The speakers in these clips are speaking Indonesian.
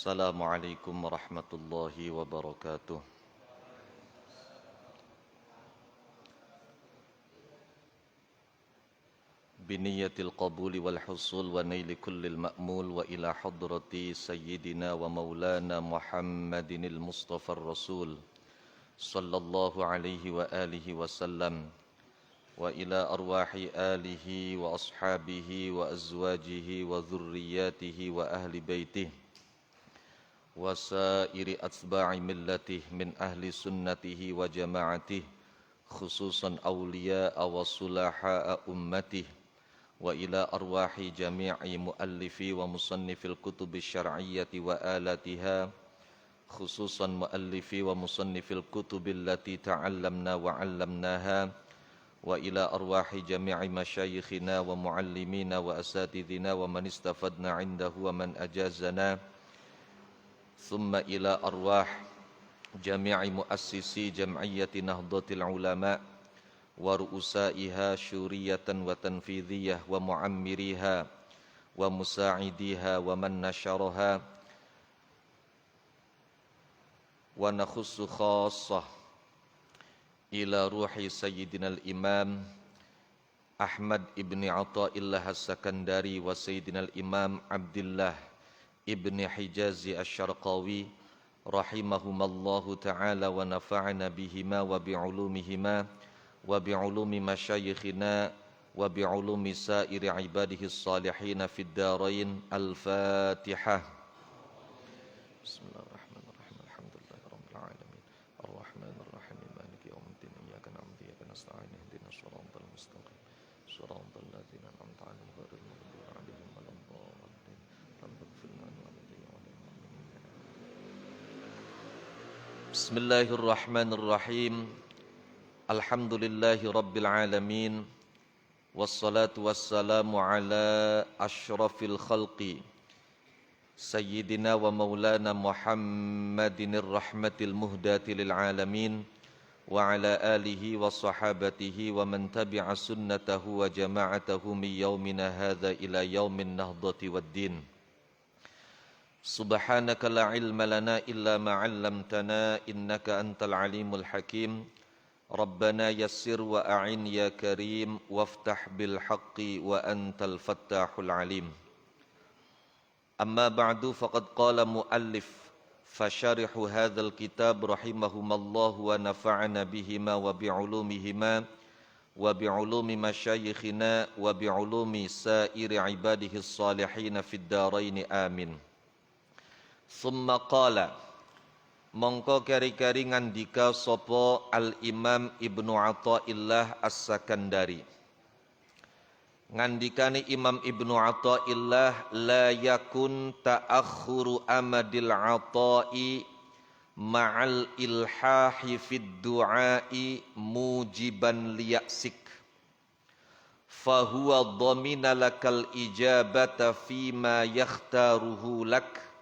Assalamualaikum warahmatullahi wabarakatuh. Biniyatil qabuli wal husul wa naili kullil ma'mul wa ila hadrati sayyidina wa maulana Muhammadinil Mustafa Rasul sallallahu alaihi wa alihi wasallam wa ila arwahi alihi wa ashabihi wa azwajihi wa dhurriyyatihi wa ahli baitihi wa sairi atba'i millatih min ahli sunnatihi wa jama'atih khususan awliya wa sulaha'a ummatih wa ila arwahi jami'i muallifi wa musannifil kutubi syar'iyyati wa alatiha khususan muallifi wa musannifil kutubi allati ta'allamna wa 'allamnaha wa ila arwahi jami'i masyayikhina wa muallimina wa asatidhina wa man istafadna 'indahu wa man ajazana thumma ila arwah jami'i muassisi jam'iyyati nahdlatul ulama wa ru'usaiha syuriyatan wa tanfidhiyah wa mu'ammiriha wa musa'idiha wa man nasyaraha wa nakhussu khassah ila ruhi sayyidina al-imam Ahmad ibn Athaillah as-Sakandari wa sayyidina al-imam Abdullah ibn Hijazi asy-Syarqawi rahimahumallahu ta'ala wa nafa'ana bihima wa bi'ulumihima wa bi'ulumi masyayikhina wa bi'ulumi sairi ibadihi s-salihin fid darain. Al-Fatihah. Bismillahirrahmanirrahim. Alhamdulillahi rabbil alamin. Arrahmanir rahim. Maliki yaumiddin. Iyyaka na'budu wa iyyaka nasta'in. Ihdinas siratal mustaqim. Siratal ladzina an'amta 'alaihim ghairil maghdubi 'alaihim waladdallin. Bismillahirrahmanirrahim. Alhamdulillahi rabbil alamin. Wassalatu wassalamu ala asyrafil khalqi sayyidina wa maulana Muhammadinir rahmatil muhdati lil alamin wa ala alihi wa sahabatihi wa man tabi'a sunnatahu wa jama'atahu min yaumina hadza ila yaumin nahdati waddin. Subhanaka la ilma lana illa ma 'allamtana innaka antal alimul hakim. Rabbana yassir wa a'in ya karim waftah bil haqqi wa antal fattahul alim. Amma ba'du faqad qala muallif fasharihu hadzal kitab rahimahumallahu wa nafa'ana bihima wa bi'ulumihima wa bi'ulumi masyayikhina wa bi'ulumi sairi ibadihi s-salihin fid darain amin. Summa qala mongko kari-kari ngandika sapa al-Imam Ibnu Athaillah As-Sakandari. Ngandikane Imam Ibnu Athaillah, la yakun ta'akhuru amadil ata'i ma'al ilhahi fid du'a'i mujiban liyaksik fahuwa dhamina lakal ijabata fima yakhtaruhu lak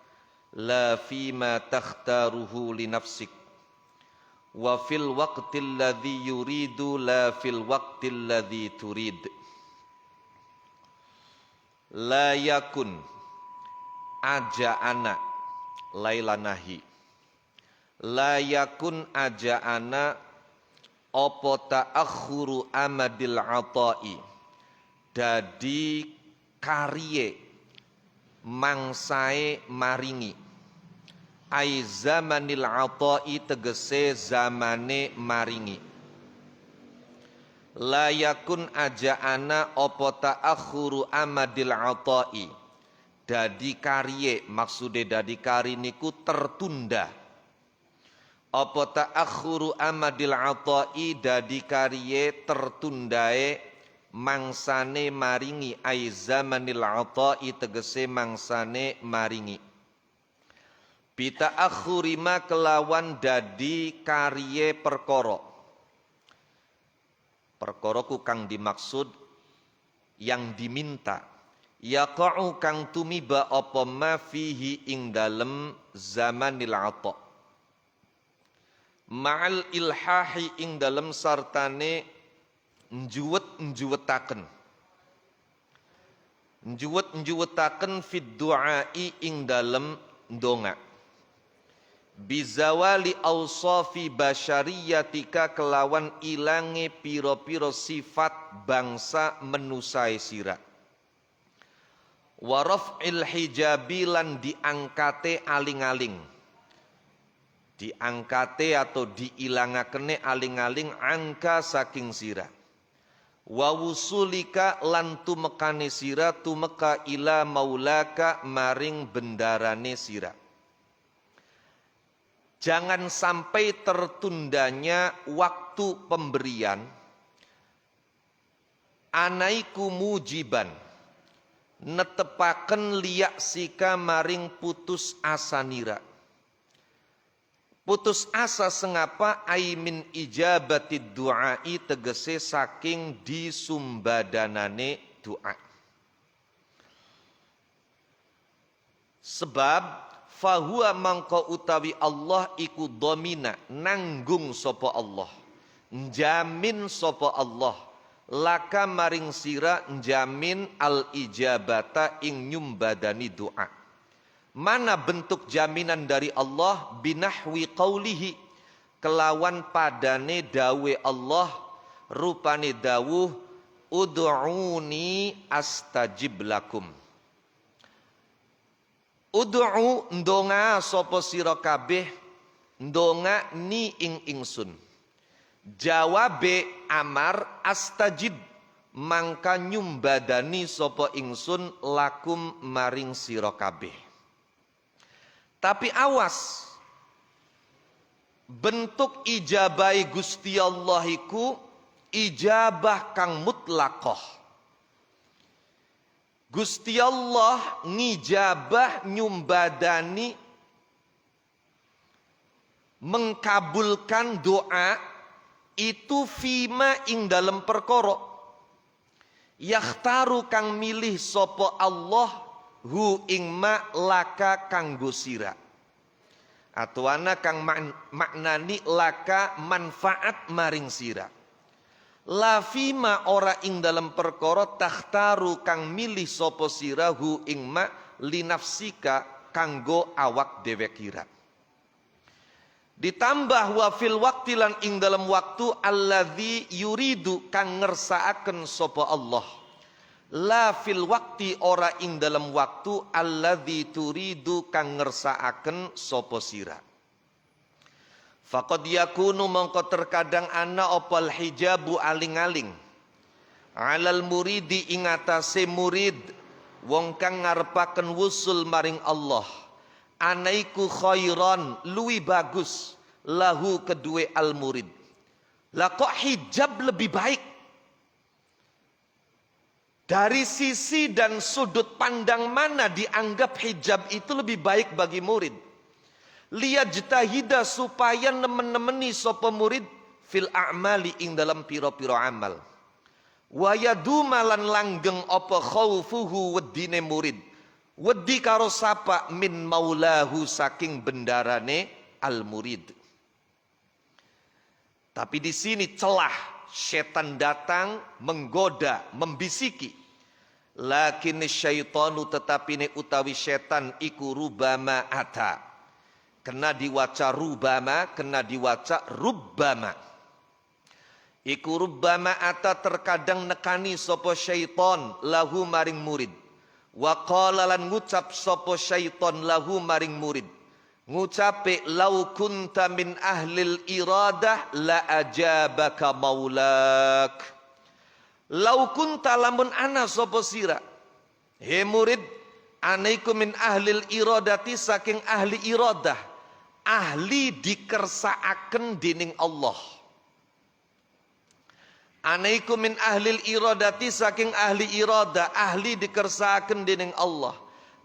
la fima takhtaruhu li nafsik wa fil waqtil ladzi yuridu la fil waqtil ladzi turid. La yakun aja ana laila nahi, la yakun aja ana apa ta'akhuru amadil ata'i dadi kariye mangsae maringi, ai zamanil ata'i tegese zamane maringi. La yakun aja ana apa ta'akhuru amadil ata'i dadi kariye, maksude dadi kari niku tertunda. Apa ta'akhuru amadil ata'i dadi kariye tertundae mangsane maringi, ai zamanil ata'i tegese mangsane maringi. Bita akhurima kelawan dadi kariye perkara. Perkara ku kang dimaksud yang diminta. Yaqa'u kang tumiba apa ma fihi ing dalem zamanil ata. Ma'al ilhahi ing dalem sartane njuwet-njuwetaken njuwet-njuwetaken fid du'ai ing dalem ndonga bizawali awsafi basyariyatika kelawan ilange piro-piro sifat bangsa menusai sira wa raf'il hijabi lan diangkate aling-aling diangkate atau diilangakene aling-aling angka saking sira wa wusulika lan tumekane sira tumeka ila maulaka maring bendarane sira. Jangan sampai tertundanya waktu pemberian anaiku mujiban netepaken liyak sika maring putus asa nira. Putus asa sengapa aimin ijabatid du'ai tegese saking disumbadanane doa. Sebab fahuwa mangko utawi Allah iku domina nanggung sopo Allah njamin sopo Allah laka maring sira njamin al ijabata ing nyumbadani doa. Mana bentuk jaminan dari Allah binahwi qaulihi kelawan padane dawe Allah rupane dawuh ud'uni astajib lakum. Ud'u ndonga sapa sira kabeh ndonga ni ing ingsun. Jawabe amar astajib mangka nyumbadani sapa ingsun lakum maring sira kabeh. Tapi awas bentuk ijabai Gusti Allah iku ijabah kang mutlaqah. Gusti Allah ngijabah nyumbadani mengkabulkan doa itu fima ing dalam perkara yakhtaru kang milih sopo Allah hu ing ma laka kanggo sira atuana kang maknani laka manfaat maring sira. La fima ora ing dalam perkara takhtaru kang milih sapa sirahu ing ma linafsika kanggo awak dhewe kira. Ditambah wa fil waqti lan ing dalam waktu alladzi yuridu kang ngersakaken sapa Allah. La fil waqti ora ing dalam waktu alladzi turidu kang ngersakaken sapa sira. Faqad yakunu mongko terkadang ana opal hijabu aling-aling alal muridi ing atase murid wong kang ngarepaken wusul maring Allah anaiku khairan luwi bagus lahu kedue al murid. Lah kok hijab lebih baik? Dari sisi dan sudut pandang mana dianggap hijab itu lebih baik bagi murid? Liyajtahida supaya nemen-nemeni sapa murid fil a'mali ing dalam piro-piro amal. Wa yaduma lan langgeng apa khaufuhu wedine murid. Wedi karo sapa min maulahu saking bendarane al murid. Tapi di sini celah setan datang menggoda, membisiki. Lakin syaitanu tetapine utawi setan iku rubama ata. Kena diwaca rubama, kena diwaca rubbama. Iku rubbama ata terkadang nekani sopo syaiton lahu maring murid. Wa qala lan ngucap sopo syaiton lahu maring murid. Ngucape lau kunta min ahlil iradah la ajabaka maulak. Lau kunta lamun ana sopo sira. He murid, anaiku min ahlil iradati saking ahli iradah. Ahli dikersaaken dening Allah. Anaiku min ahlil iradati saking ahli irada, ahli dikersaaken dening Allah.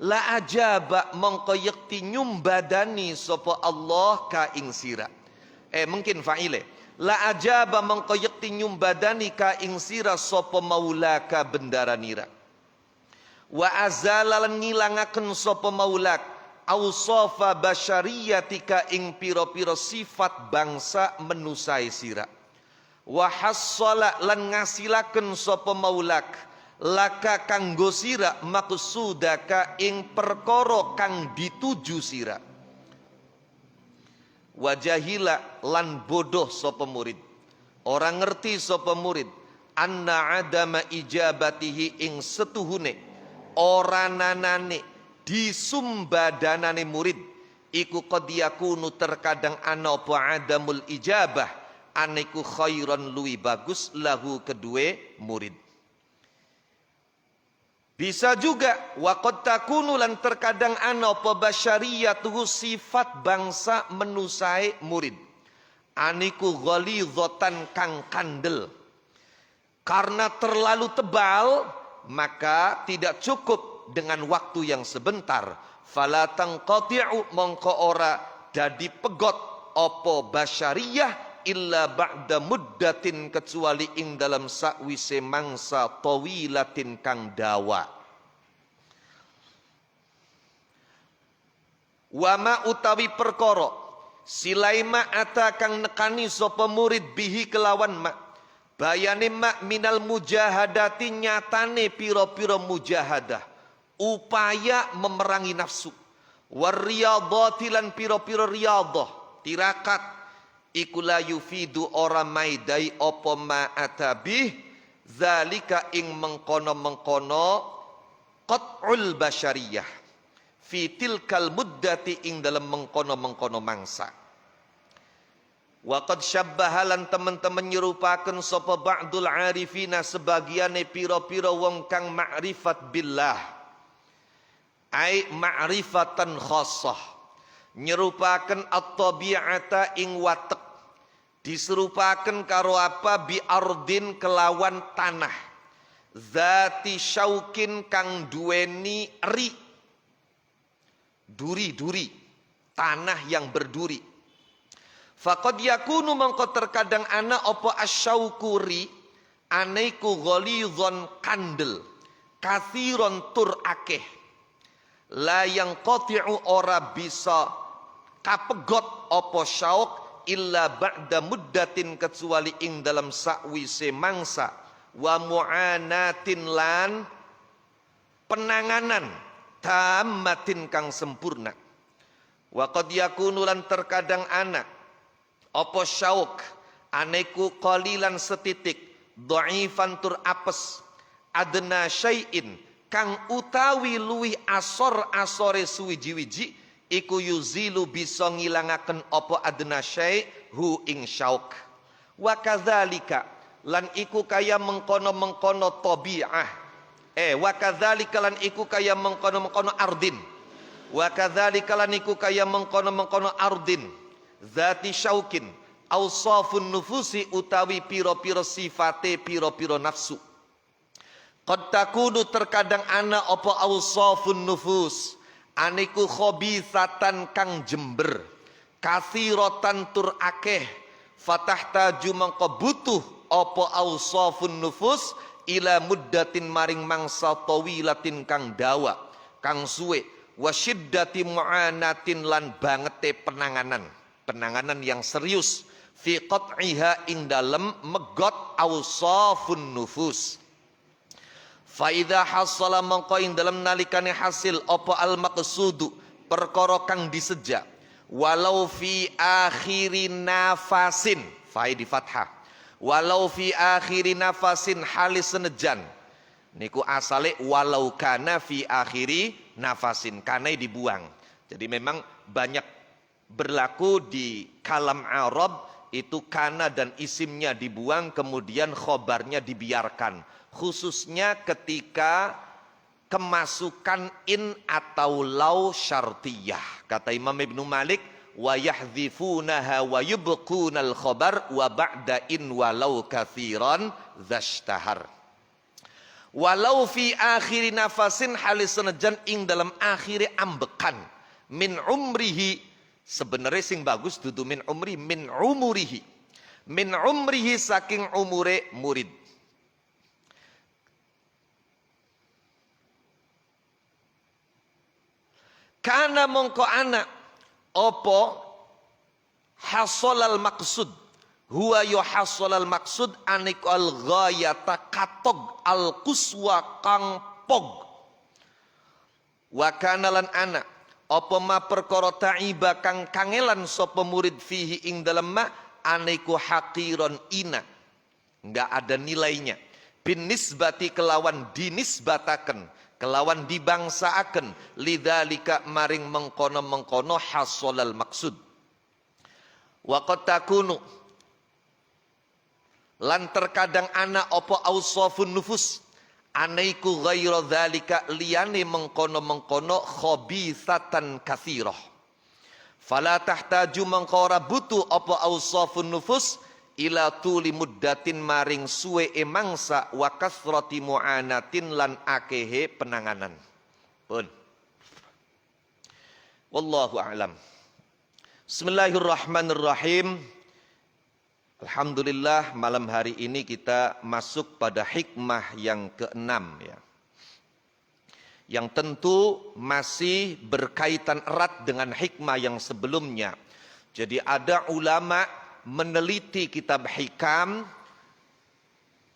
La ajaba mongko yekti nyumbadani sapa Allah ka ing sira. Mungkin fa'ile. La ajaba mongko yekti nyumbadani ka ing sira sapa maulaka bendaranira. Wa azalalan ngilangaken sapa maulak awsafa basyariyatika ing piro-piro sifat bangsa menusai sira. Wa hassala lan ngasilaken sapa maulak laka kanggo sira maksudaka ing perkara kang dituju sira. Wajahila lan bodoh sapa murid, ora ngerti sapa murid, anna adama ijabatihi ing setuhune ora nanane disumbadanane murid iku qad yakunu terkadang ana apa adamul ijabah aniku khairan luwi bagus lahu kedue murid. Bisa juga waqad takunu lan terkadang ana apa basyariyatuhu sifat bangsa menusai murid aniku ghalidhatan kang kandel. Karena terlalu tebal maka tidak cukup dengan waktu yang sebentar. Fala tanqati'u mongko ora dadi pegot apa basyariyah illa ba'da muddatin kecuali ing dalam sakwise mangsa tawilatin kang dawa. Wama utawi perkara silaima ata kang nekani sapa murid bihi kelawan mak bayane mak minal mujahadati nyatane piro-piro mujahadah upaya memerangi nafsu warriyadhati lan piro-piro riyadhah tirakat iku la yufidu ora maidai apa ma atabih zalika ing mengkono-mengkono qat'ul basyariyah fi tilkal muddati ing dalam mengkono-mengkono mangsa. Wa qad syabbahalan teman-teman nyerupaken sapa ba'dul arifina sebagiane pira-pira wong kang ma'rifat billah ai ma'rifatan khassah nyerupaken at-tabi'ata ing watek diserupaken karo apa bi ardin kelawan tanah zati syaukin kang duweni ri duri-duri tanah yang berduri. Faqad yakunu mangko terkadang ana apa asyaukuri anaiku ghalidhon kandel kathiron tur akeh la yang qati'u ora bisa kapegot apa syauk illa ba'da muddatin kecuali ing dalam sakwise mangsa wa mu'anatin lan penanganan tammatin kang sempurna. Wa qad yakunu lan terkadang anak apa syauk aneku qalilan setitik dhaifan tur apes adna syai'in kang utawi luwih asor-asore suwiji-wiji iku yuzilu bisa ngilangaken apa adna syai' hu ing syauk. Wa kadzalika lan iku kaya mengkono-mengkono tabi'ah wa kadzalika lan iku kaya mengkono-mengkono ardin wa kadzalika lan iku kaya mengkono-mengkono ardin zati syaukin awsafun nufusi utawi piro-piro sifate piro-piro nafsu qad takunu terkadang ana apa awsafun nufus aniku khabithatan kang jember kathiratan tur akeh fatahtaju mangko butuh apa awsafun nufus ila muddatin maring mangsa tawilatin kang dawa kang suwe wasyiddati mu'anatin lan bangete penanganan yang serius fi qat'iha ing dalem megot awsafun nufus. Fa idza hasala mangko ing dalem nalikane hasil apa al maqsudu perkara kang diseja walau fi akhiri nafasin fa di fathah walau fi akhiri nafasin halis senejan niku asale walau kana fi akhiri nafasin kana dibuang. Jadi memang banyak berlaku di kalam Arab itu kana dan isimnya dibuang kemudian khobarnya dibiarkan khususnya ketika kemasukan in atau lau syartiyah. Kata Imam Ibnu Malik wa yahdhifunaha wa yubqunal khobar wa ba'da in walau kathiran zashtahar. Walau fi akhiri nafasin halis senajan ing dalam akhiri ambekan min umrihi sebenarnya sing bagus dudu min umri min umrihi saking umure murid. Kana mongko ana opo hasolal maksud Huwa yuhassalal maksud anikal ghayata katog al kuswa kang pog. Wa kana lan ana apa ma perkara ta'iba kang kangelan sapa murid fihi ing dalem ma aniku haqiron ina. Enggak ada nilainya. Bin nisbati kelawan dinisbataken, kelawan dibangsaaken lidzalika maring mengkono-mengkono hassalal maksud. Wa qad takunu lan terkadang ana apa ausafun nufus anaiku ghairu dzalika liyane mengkono-mengkono khabithatan katsirah. Fala tahtaju mengkora butuh apa ausafun nufus ila tuli muddatin maring suwe emangsa wa kasrati mu'anatin lan akehe penanganan. Pun. Wallahu a'lam. Bismillahirrahmanirrahim. Alhamdulillah malam hari ini kita masuk pada hikmah yang keenam ya. Yang tentu masih berkaitan erat dengan hikmah yang sebelumnya. Jadi ada ulama meneliti kitab hikam,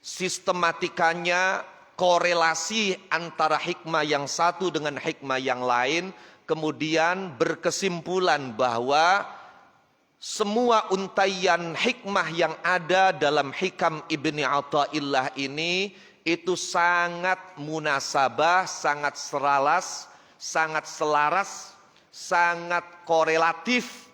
sistematikanya, korelasi antara hikmah yang satu dengan hikmah yang lain, kemudian berkesimpulan bahwa semua untaian hikmah yang ada dalam hikam Ibni Athaillah ini itu sangat munasabah, sangat selaras, sangat korelatif.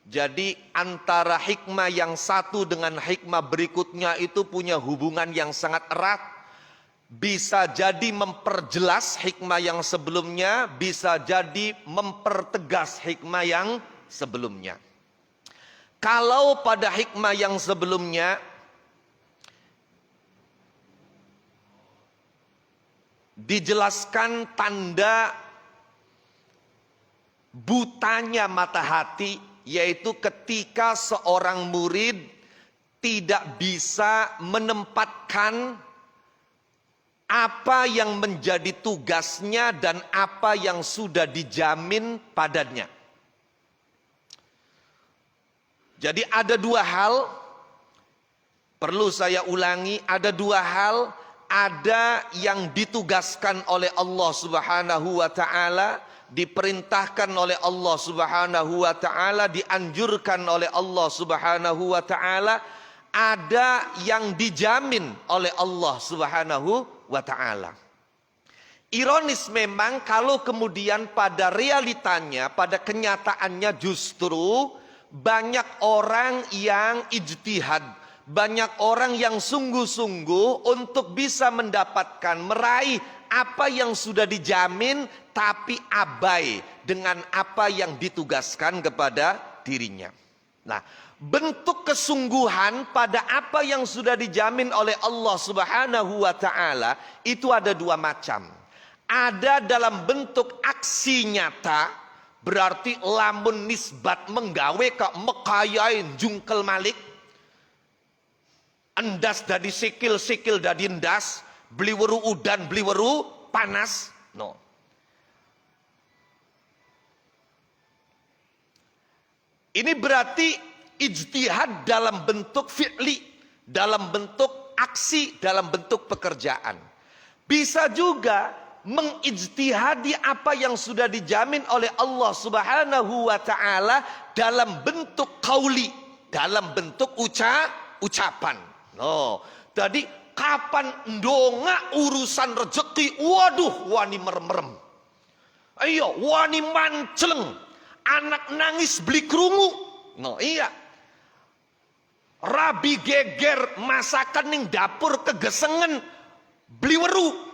Jadi antara hikmah yang satu dengan hikmah berikutnya itu punya hubungan yang sangat erat. Bisa jadi memperjelas hikmah yang sebelumnya, bisa jadi mempertegas hikmah yang sebelumnya. Kalau pada hikmah yang sebelumnya dijelaskan tanda butanya mata hati, yaitu ketika seorang murid tidak bisa menempatkan apa yang menjadi tugasnya dan apa yang sudah dijamin padanya. Jadi ada dua hal, perlu saya ulangi, ada dua hal, ada yang ditugaskan oleh Allah Subhanahu wa taala, diperintahkan oleh Allah Subhanahu wa taala, dianjurkan oleh Allah Subhanahu wa taala, ada yang dijamin oleh Allah Subhanahu wa taala. Ironis memang kalau kemudian pada realitanya, pada kenyataannya justru banyak orang yang ijtihad, banyak orang yang sungguh-sungguh untuk bisa mendapatkan, meraih apa yang sudah dijamin, tapi abai dengan apa yang ditugaskan kepada dirinya. Nah, bentuk kesungguhan pada apa yang sudah dijamin oleh Allah Subhanahu wa taala itu ada dua macam. Ada dalam bentuk aksi nyata, berarti lamun nisbat menggawe ke mekayain jungkel malik, endas dari sikil dari endas, beli weru udan beli weru panas, no. Ini berarti ijtihad dalam bentuk fi'li, dalam bentuk aksi, dalam bentuk pekerjaan. Bisa juga mengijtihadi apa yang sudah dijamin oleh Allah Subhanahu wa taala dalam bentuk qauli, dalam bentuk ucapan. No, tadi kapan ndonga urusan rezeki, waduh wani merem-merem. Ayo wani manceleng, anak nangis beli kerungu. No, iya. Rabi geger masakan ning dapur kegesengen beli weru.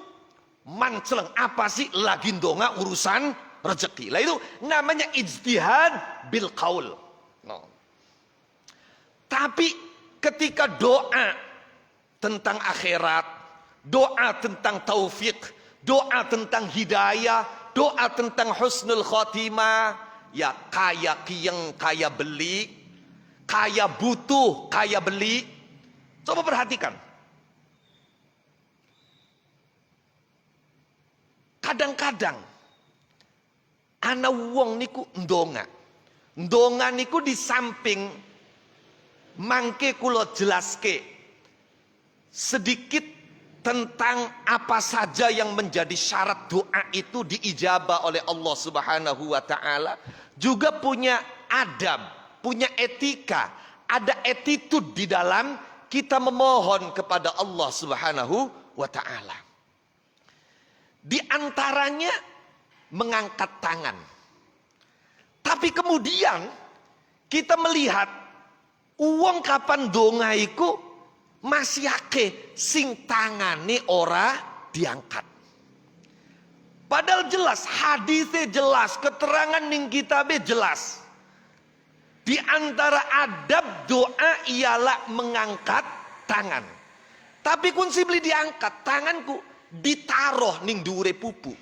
Manceleng, apa sih lagi ndonga urusan rezeki. Lah itu namanya ijtihad bil qaul. No. Tapi ketika doa tentang akhirat, doa tentang taufik, doa tentang hidayah, doa tentang husnul khotimah, ya kaya kiyeng kaya beli, kaya butuh kaya beli. Coba perhatikan. Kadang-kadang ana wong niku ndonga. Ndonga niku di samping mangke kula jelaske sedikit tentang apa saja yang menjadi syarat doa itu diijabah oleh Allah Subhanahu wa taala. Juga punya adab, punya etika, ada attitude di dalam kita memohon kepada Allah Subhanahu wa taala. Di antaranya mengangkat tangan. Tapi kemudian kita melihat uang kapan donga iku masih ake sing tangane ora diangkat. Padahal jelas, hadisnya jelas, keterangan ning kitabe jelas. Di antara adab doa ialah mengangkat tangan. Tapi kun sibli diangkat, tanganku ditaruh ning dhuwure pupu.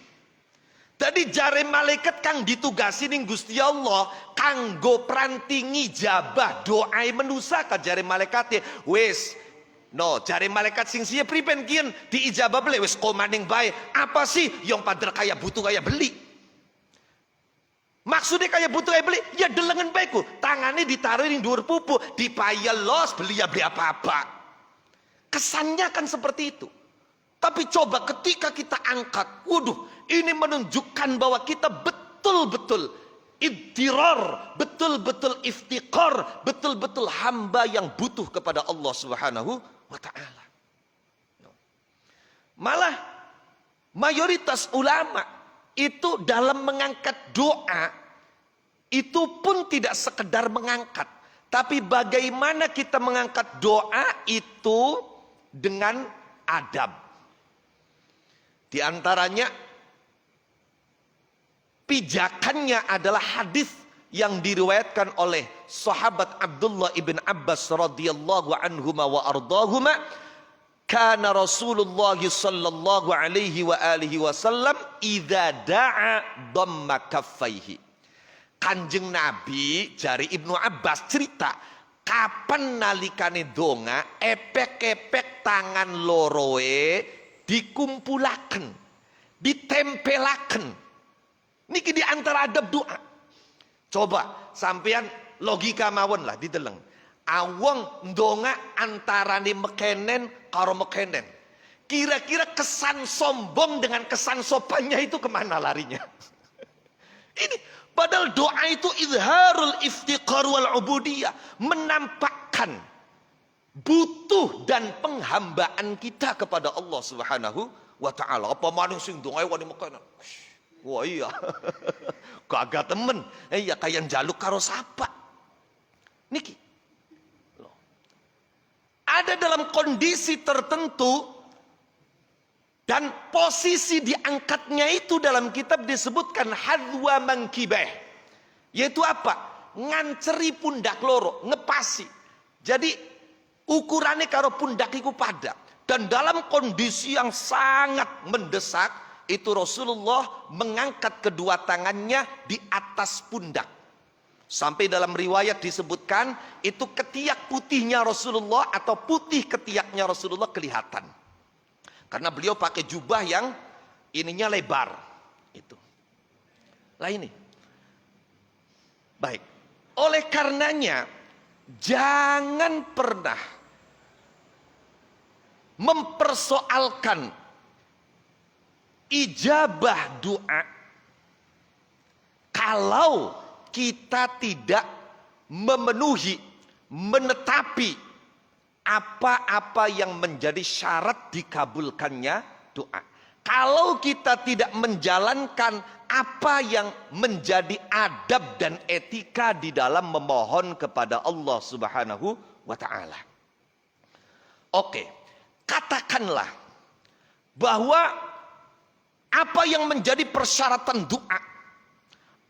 Tadi jare malaikat kang ditugasi ning Gusti Allah kanggo prantingi jabah doai menusa ka jare malaikate wis no jare malaikat sing siye pripen kian diijabah beli wis komaning bae apa sih yang padahal kaya butuh kaya beli maksudnya kaya butuh kaya beli ya delengen baikku tangannya ditaruh ning dhuwur pupu dipayal los beli ya beli apa-apa kesannya kan seperti itu. Tapi coba ketika kita angkat, waduh, ini menunjukkan bahwa kita betul-betul iddirar, betul-betul iftiqar, betul-betul hamba yang butuh kepada Allah Subhanahu wa taala. Malah mayoritas ulama itu dalam mengangkat doa itu pun tidak sekedar mengangkat, tapi bagaimana kita mengangkat doa itu dengan adab. Di antaranya pijakannya adalah hadis yang diriwayatkan oleh sahabat Abdullah ibn Abbas radhiyallahu anhuma wa ardahuma kana Rasulullah sallallahu alaihi wa alihi wasallam idza da'a dhamma kaffaihi. Kanjeng Nabi jari Ibnu Abbas cerita kapan nalikane donga epek-epek tangan loroe dikumpulaken, ditempelaken. Niki di antara adab doa. Coba sampean logika mawon lah dideleng. Awong ndonga antarane mekenen karo mekenen. Kira-kira kesan sombong dengan kesan sopannya itu kemana larinya? Ini padahal doa itu izharul iftiqar wal ubudiyah, menampakkan butuh dan penghambaan kita kepada Allah Subhanahu wa taala. Apa maning sing dongae wani mekanan. Wah iya. Kagak temen. Iya kayak njaluk karo sapa. Niki. Ada dalam kondisi tertentu dan posisi diangkatnya itu dalam kitab disebutkan hadwa mankibeh. Yaitu apa? Nganceri pundak loro, ngepasi. Jadi ukurannya karo pundak iku pada. Dan dalam kondisi yang sangat mendesak, itu Rasulullah mengangkat kedua tangannya di atas pundak. Sampai dalam riwayat disebutkan, itu ketiak putihnya Rasulullah atau putih ketiaknya Rasulullah kelihatan. Karena beliau pakai jubah yang ininya lebar. Itu. Lah ini. Baik. Oleh karenanya, jangan pernah mempersoalkan ijabah doa kalau kita tidak memenuhi, menetapi apa-apa yang menjadi syarat dikabulkannya doa. Kalau kita tidak menjalankan apa yang menjadi adab dan etika di dalam memohon kepada Allah Subhanahu wa taala. Oke, katakanlah bahwa apa yang menjadi persyaratan doa,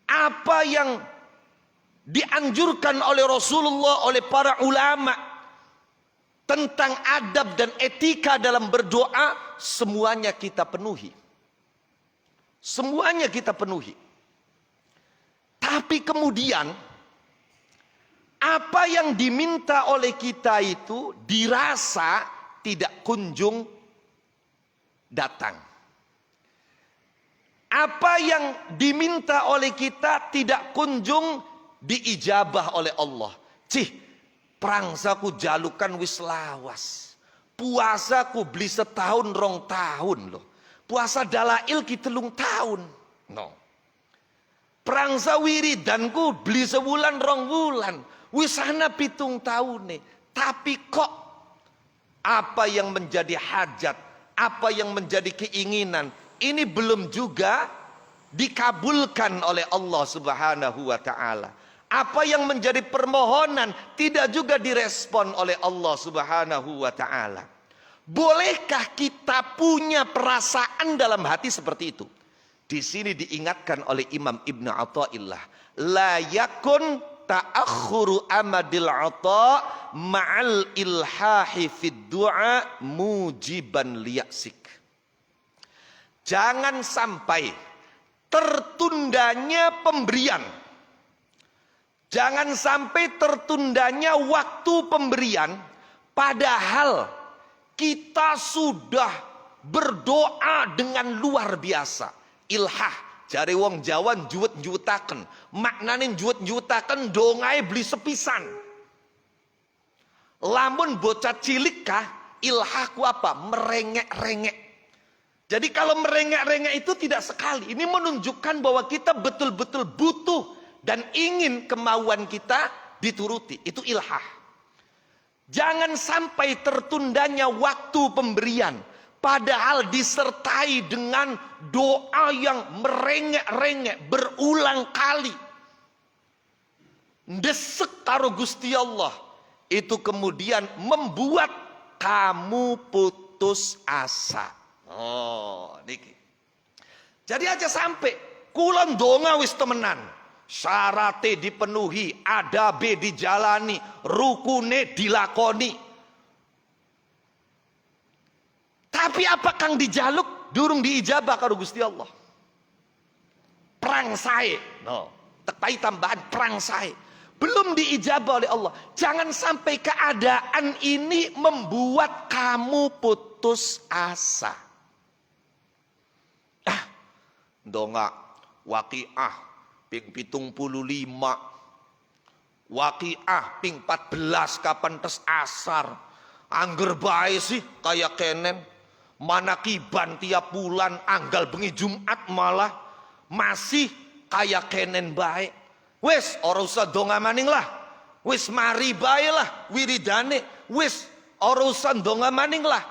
apa yang dianjurkan oleh Rasulullah, oleh para ulama tentang adab dan etika dalam berdoa, semuanya kita penuhi. Semuanya kita penuhi. Tapi kemudian apa yang diminta oleh kita itu dirasa tidak kunjung datang. Apa yang diminta oleh kita tidak kunjung diijabah oleh Allah. prangsaku jalukan wis lawas. Puasaku beli setahun rong tahun loh. Puasa dalail ki 3 tahun. No. Prangsa wiridanku beli sebulan rong bulan. Wisana 7 tahun nih. Tapi kok apa yang menjadi hajat, apa yang menjadi keinginan, ini belum juga dikabulkan oleh Allah Subhanahu wa taala. Apa yang menjadi permohonan tidak juga direspon oleh Allah Subhanahu wa taala. Bolehkah kita punya perasaan dalam hati seperti itu? Di sini diingatkan oleh Imam Ibnu Athaillah, la yakun ta'akhuru amadil ata ma'al ilhahi fid du'a mujiban liyasik. Jangan sampai tertundanya pemberian, jangan sampai tertundanya waktu pemberian, padahal kita sudah berdoa dengan luar biasa. Ilhah, jare wong Jawa juwet-juwetaken, maknane juwet-juwetaken dongae beli sepisan. Lamun bocah cilik kah, ilhahku apa? Merengek-rengek. Jadi kalau merengek-rengek itu tidak sekali. Ini menunjukkan bahwa kita betul-betul butuh dan ingin kemauan kita dituruti. Itu ilhah. Jangan sampai tertundanya waktu pemberian, padahal disertai dengan doa yang merengek-rengek berulang kali. Ndesek karo Gusti Allah. Itu kemudian membuat kamu putus asa. Oh, niki. Jadi aja sampai kulon donga wis temenan. Syaratnya dipenuhi, adabe dijalani, rukune dilakoni. Tapi apa kang dijaluk durung diijabah karo Gusti Allah. Perang sae, no, tekai tambahan perang sae, belum diijabah oleh Allah. Jangan sampai keadaan ini membuat kamu putus asa. Donga Waqiah ping 75, Waqiah ping 14 kapan tes asar. Angger bae sih kayak kenen. Manakiban tiap bulan, anggal bengi Jumat malah masih kayak kenen bae. Wis ora usah donga maning lah. Wis mari bae lah wiridane. Wis ora usah donga maning lah.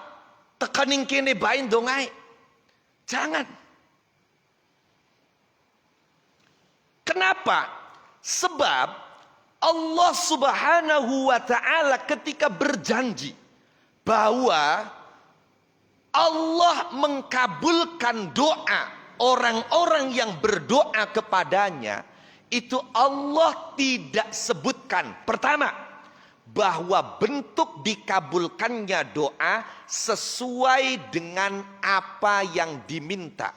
Tekaning kene bae dongae. Jangan. Kenapa? Sebab Allah Subhanahu wa taala ketika berjanji bahwa Allah mengkabulkan doa orang-orang yang berdoa kepadanya, itu Allah tidak sebutkan. Pertama, bahwa bentuk dikabulkannya doa sesuai dengan apa yang diminta.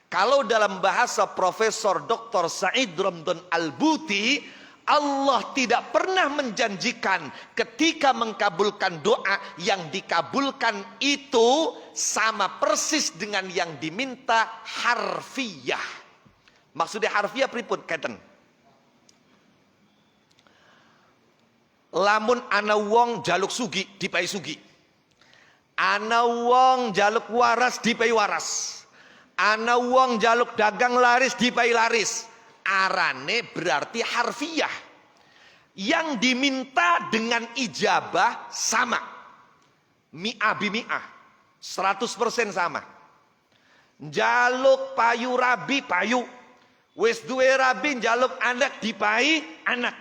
Kalau dalam bahasa Profesor Dr. Said Ramdhan Al-Buti, Allah tidak pernah menjanjikan ketika mengkabulkan doa yang dikabulkan itu sama persis dengan yang diminta harfiah. Maksudnya harfiah pripun keten? Lamun ana wong jaluk sugi dipai sugi. Ana wong jaluk waras dipai waras. Ana wong jaluk dagang laris dipai laris. Arane berarti harfiah. Yang diminta dengan ijabah sama. Mi'ah bimi'ah. 100% sama. Jaluk payu rabi payu. Wis duwe rabi jaluk anak dipai anak.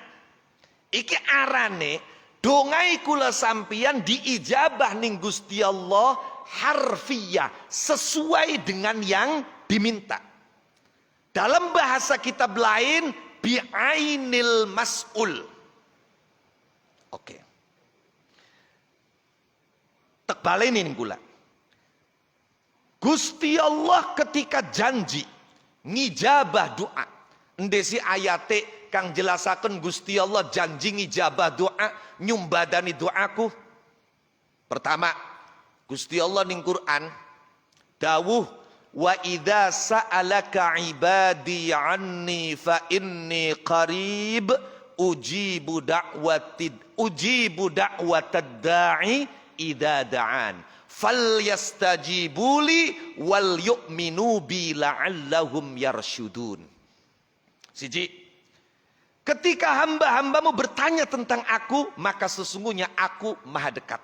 Iki arane dongai kula sampian diijabah ning Gusti Allah harfiah, sesuai dengan yang diminta. Dalam bahasa kitab lain bi'ainil mas'ul. Oke. Tak balenin kula. Gusti Allah ketika janji ngijabah doa. Ndesi ayate kang jelasaken Gusti Allah janji ngijabah doa, nyumbadani doaku. Pertama, Gusti Allah ning Quran dawuh wa idza sa'alaka ibadi anni fa inni qarib ujibu da'watad da'i idza da'an falyastajibuli wal yu'minu bi la'allahum yarsyudun. Siji, ketika hamba-hambamu bertanya tentang aku, maka sesungguhnya aku maha dekat.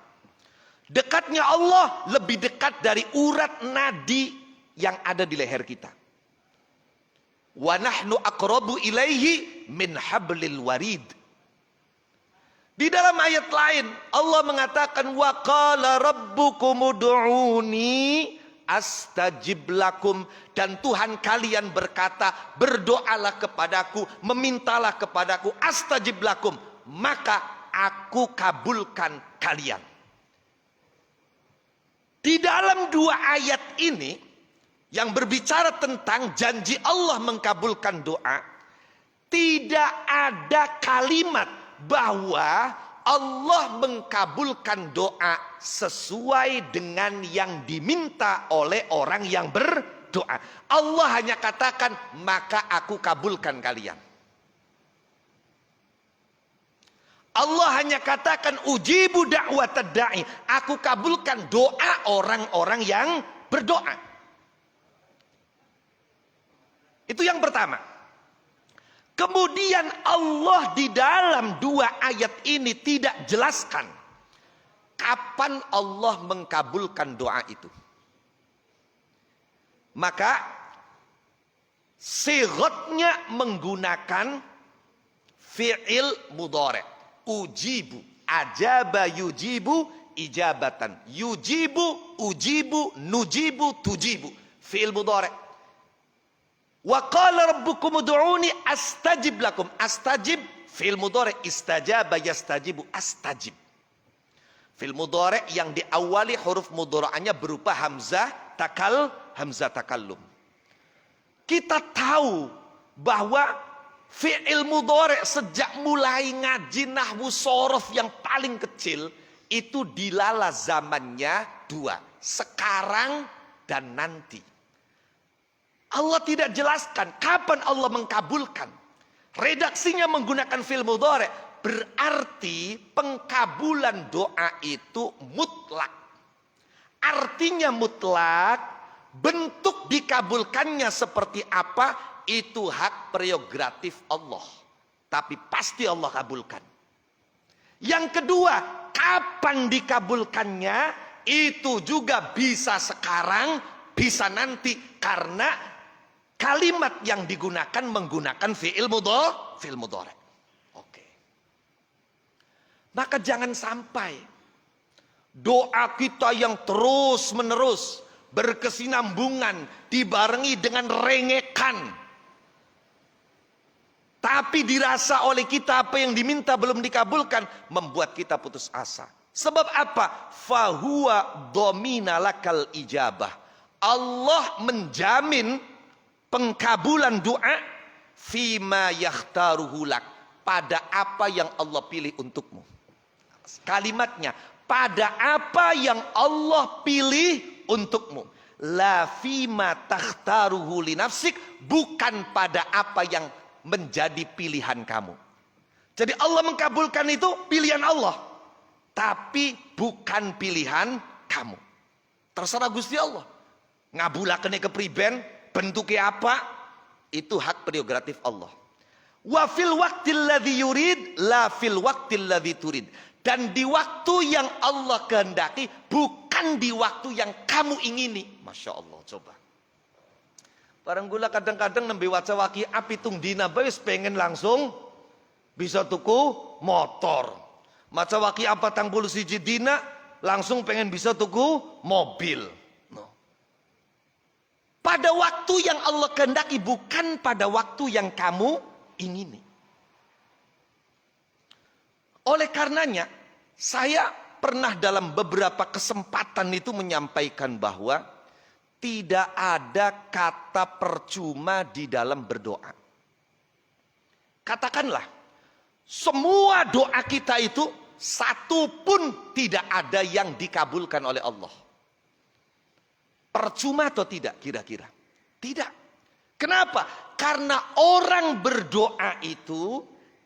Dekatnya Allah lebih dekat dari urat nadi yang ada di leher kita. Wa nahnu aqrabu ilaihi min hablil warid. Di dalam ayat lain Allah mengatakan wa qala rabbukum ud'uni astajib lakum, dan Tuhan kalian berkata berdoalah kepadaku, memintalah kepadaku, astajib lakum, maka aku kabulkan kalian. Di dalam dua ayat ini yang berbicara tentang janji Allah mengkabulkan doa, tidak ada kalimat bahwa Allah mengkabulkan doa sesuai dengan yang diminta oleh orang yang berdoa. Allah hanya katakan, maka aku kabulkan kalian. Allah hanya katakan, ujibu da'watad da'i, aku kabulkan doa orang-orang yang berdoa. Itu yang pertama. Kemudian Allah di dalam dua ayat ini tidak jelaskan kapan Allah mengkabulkan doa itu. Maka sighatnya menggunakan fi'il mudhari'. Ujibu, ajaba yujibu, ijabatan. Yujibu, ujibu, nujibu, tujibu. Fi'il mudhari'. Wa qala rabbukum ud'uni astajib lakum. Astajib fi'il mudhari', istajaba yastajibu, astajib. Fi'il mudhari' yang diawali huruf mudhara'nya berupa hamzah takallum. Kita tahu bahwa fi'il mudhari' sejak mulai ngaji nahwu shorof yang paling kecil itu dilala zamannya dua, sekarang dan nanti. Allah tidak jelaskan kapan Allah mengkabulkan. Redaksinya menggunakan fi'il mudhari', berarti pengkabulan doa itu mutlak. Artinya mutlak, bentuk dikabulkannya seperti apa, itu hak prerogatif Allah. Tapi pasti Allah kabulkan. Yang kedua, kapan dikabulkannya, itu juga bisa sekarang, bisa nanti, karena kalimat yang digunakan menggunakan fi'il mudhari'. Oke. Maka jangan sampai doa kita yang terus menerus berkesinambungan dibarengi dengan rengekan, tapi dirasa oleh kita apa yang diminta belum dikabulkan, membuat kita putus asa. Sebab apa? Fahuwa dhamina lakal ijabah. Allah menjamin pengkabulan doa fima yakhtaruhu lak, pada apa yang Allah pilih untukmu. Kalimatnya, pada apa yang Allah pilih untukmu. La fima takhtaruhu li nafsik, bukan pada apa yang menjadi pilihan kamu. Jadi Allah mengkabulkan itu pilihan Allah, tapi bukan pilihan kamu. Terserah Gusti Allah. Ngabulakane kepriben, bentuknya apa, itu hak prerogatif Allah. Wa fil waqtil ladzi yurid la fil waqtil ladzi turid. Dan di waktu yang Allah kehendaki, bukan di waktu yang kamu ingini. Masya Allah, coba. Barang gula kadang-kadang nembe waca waki api tung dina wis pengen langsung bisa tuku motor. Maca waki apa tang puluh siji dina langsung pengen bisa tuku mobil. Pada waktu yang Allah kehendaki, bukan pada waktu yang kamu ingini. Oleh karenanya, saya pernah dalam beberapa kesempatan itu menyampaikan bahwa tidak ada kata percuma di dalam berdoa. Katakanlah, semua doa kita itu satu pun tidak ada yang dikabulkan oleh Allah. Percuma atau tidak kira-kira? Tidak. Kenapa? Karena orang berdoa itu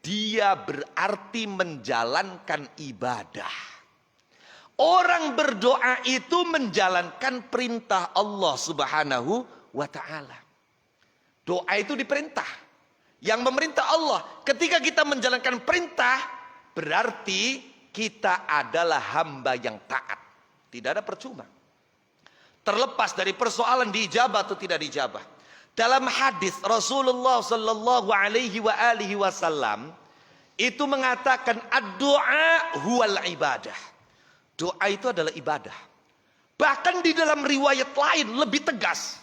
dia berarti menjalankan ibadah. Orang berdoa itu menjalankan perintah Allah Subhanahu wa ta'ala. Doa itu diperintah. Yang memerintah Allah. Ketika kita menjalankan perintah, berarti kita adalah hamba yang taat. Tidak ada percuma. Terlepas dari persoalan diijabah atau tidak diijabah. Dalam hadis Rasulullah sallallahu alaihi wasallam itu mengatakan ad-du'a huwal ibadah. Doa itu adalah ibadah. Bahkan di dalam riwayat lain lebih tegas.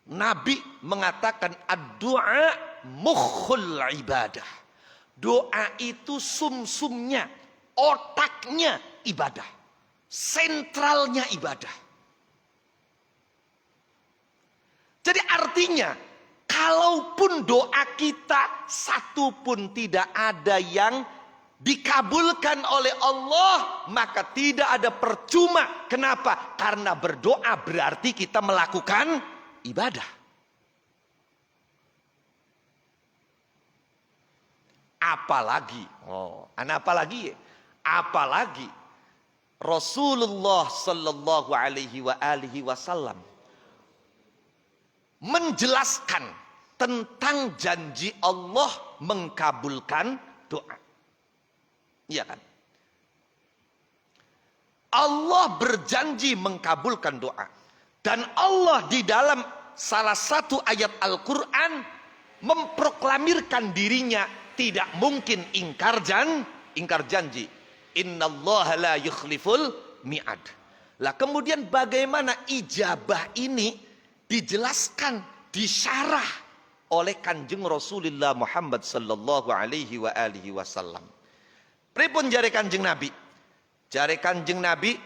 Nabi mengatakan ad-du'a mukhul ibadah. Doa itu sumsumnya, otaknya ibadah. Sentralnya ibadah. Jadi artinya, kalaupun doa kita satu pun tidak ada yang dikabulkan oleh Allah, maka tidak ada percuma. Kenapa? Karena berdoa berarti kita melakukan ibadah. Apalagi Rasulullah sallallahu alaihi wasallam menjelaskan tentang janji Allah mengkabulkan doa. Iya kan? Allah berjanji mengkabulkan doa. Dan Allah di dalam salah satu ayat Al-Quran memproklamirkan dirinya tidak mungkin ingkar janji. Innallaha la yukhliful mi'ad. Lah kemudian bagaimana ijabah ini dijelaskan, disyarah oleh Kanjeng Rasulullah Muhammad sallallahu alaihi wasallam. Pripun jare Kanjeng Nabi? Jare Kanjeng Nabi,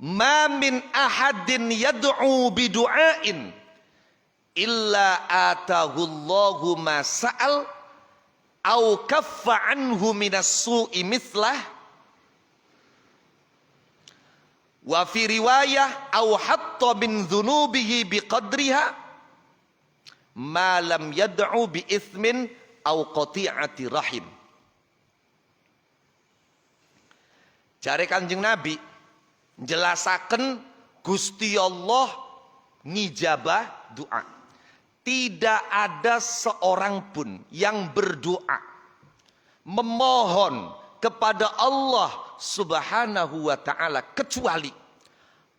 ma min ahadin yad'u bidu'ain illa atahu Allahu ma sa'al au kaffa anhu minas su'i mithlah wa fi riwayah au hatta min dhunubihi biqadriha ma lam yad'u bi ithmin au qati'ati rahim. Jare Kanjeng Nabi jelasaken Gusti Allah ngijabah doa. Tidak ada seorang pun yang berdoa memohon kepada Allah Subhanahu wa ta'ala kecuali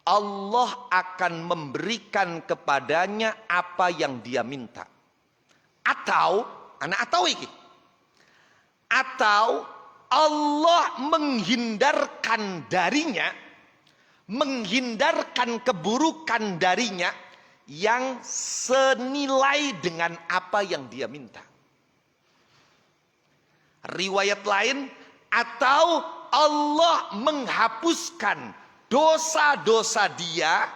Allah akan memberikan kepadanya apa yang dia minta. Atau Allah menghindarkan darinya, menghindarkan keburukan darinya yang senilai dengan apa yang dia minta. Riwayat lain, atau Allah menghapuskan dosa-dosa dia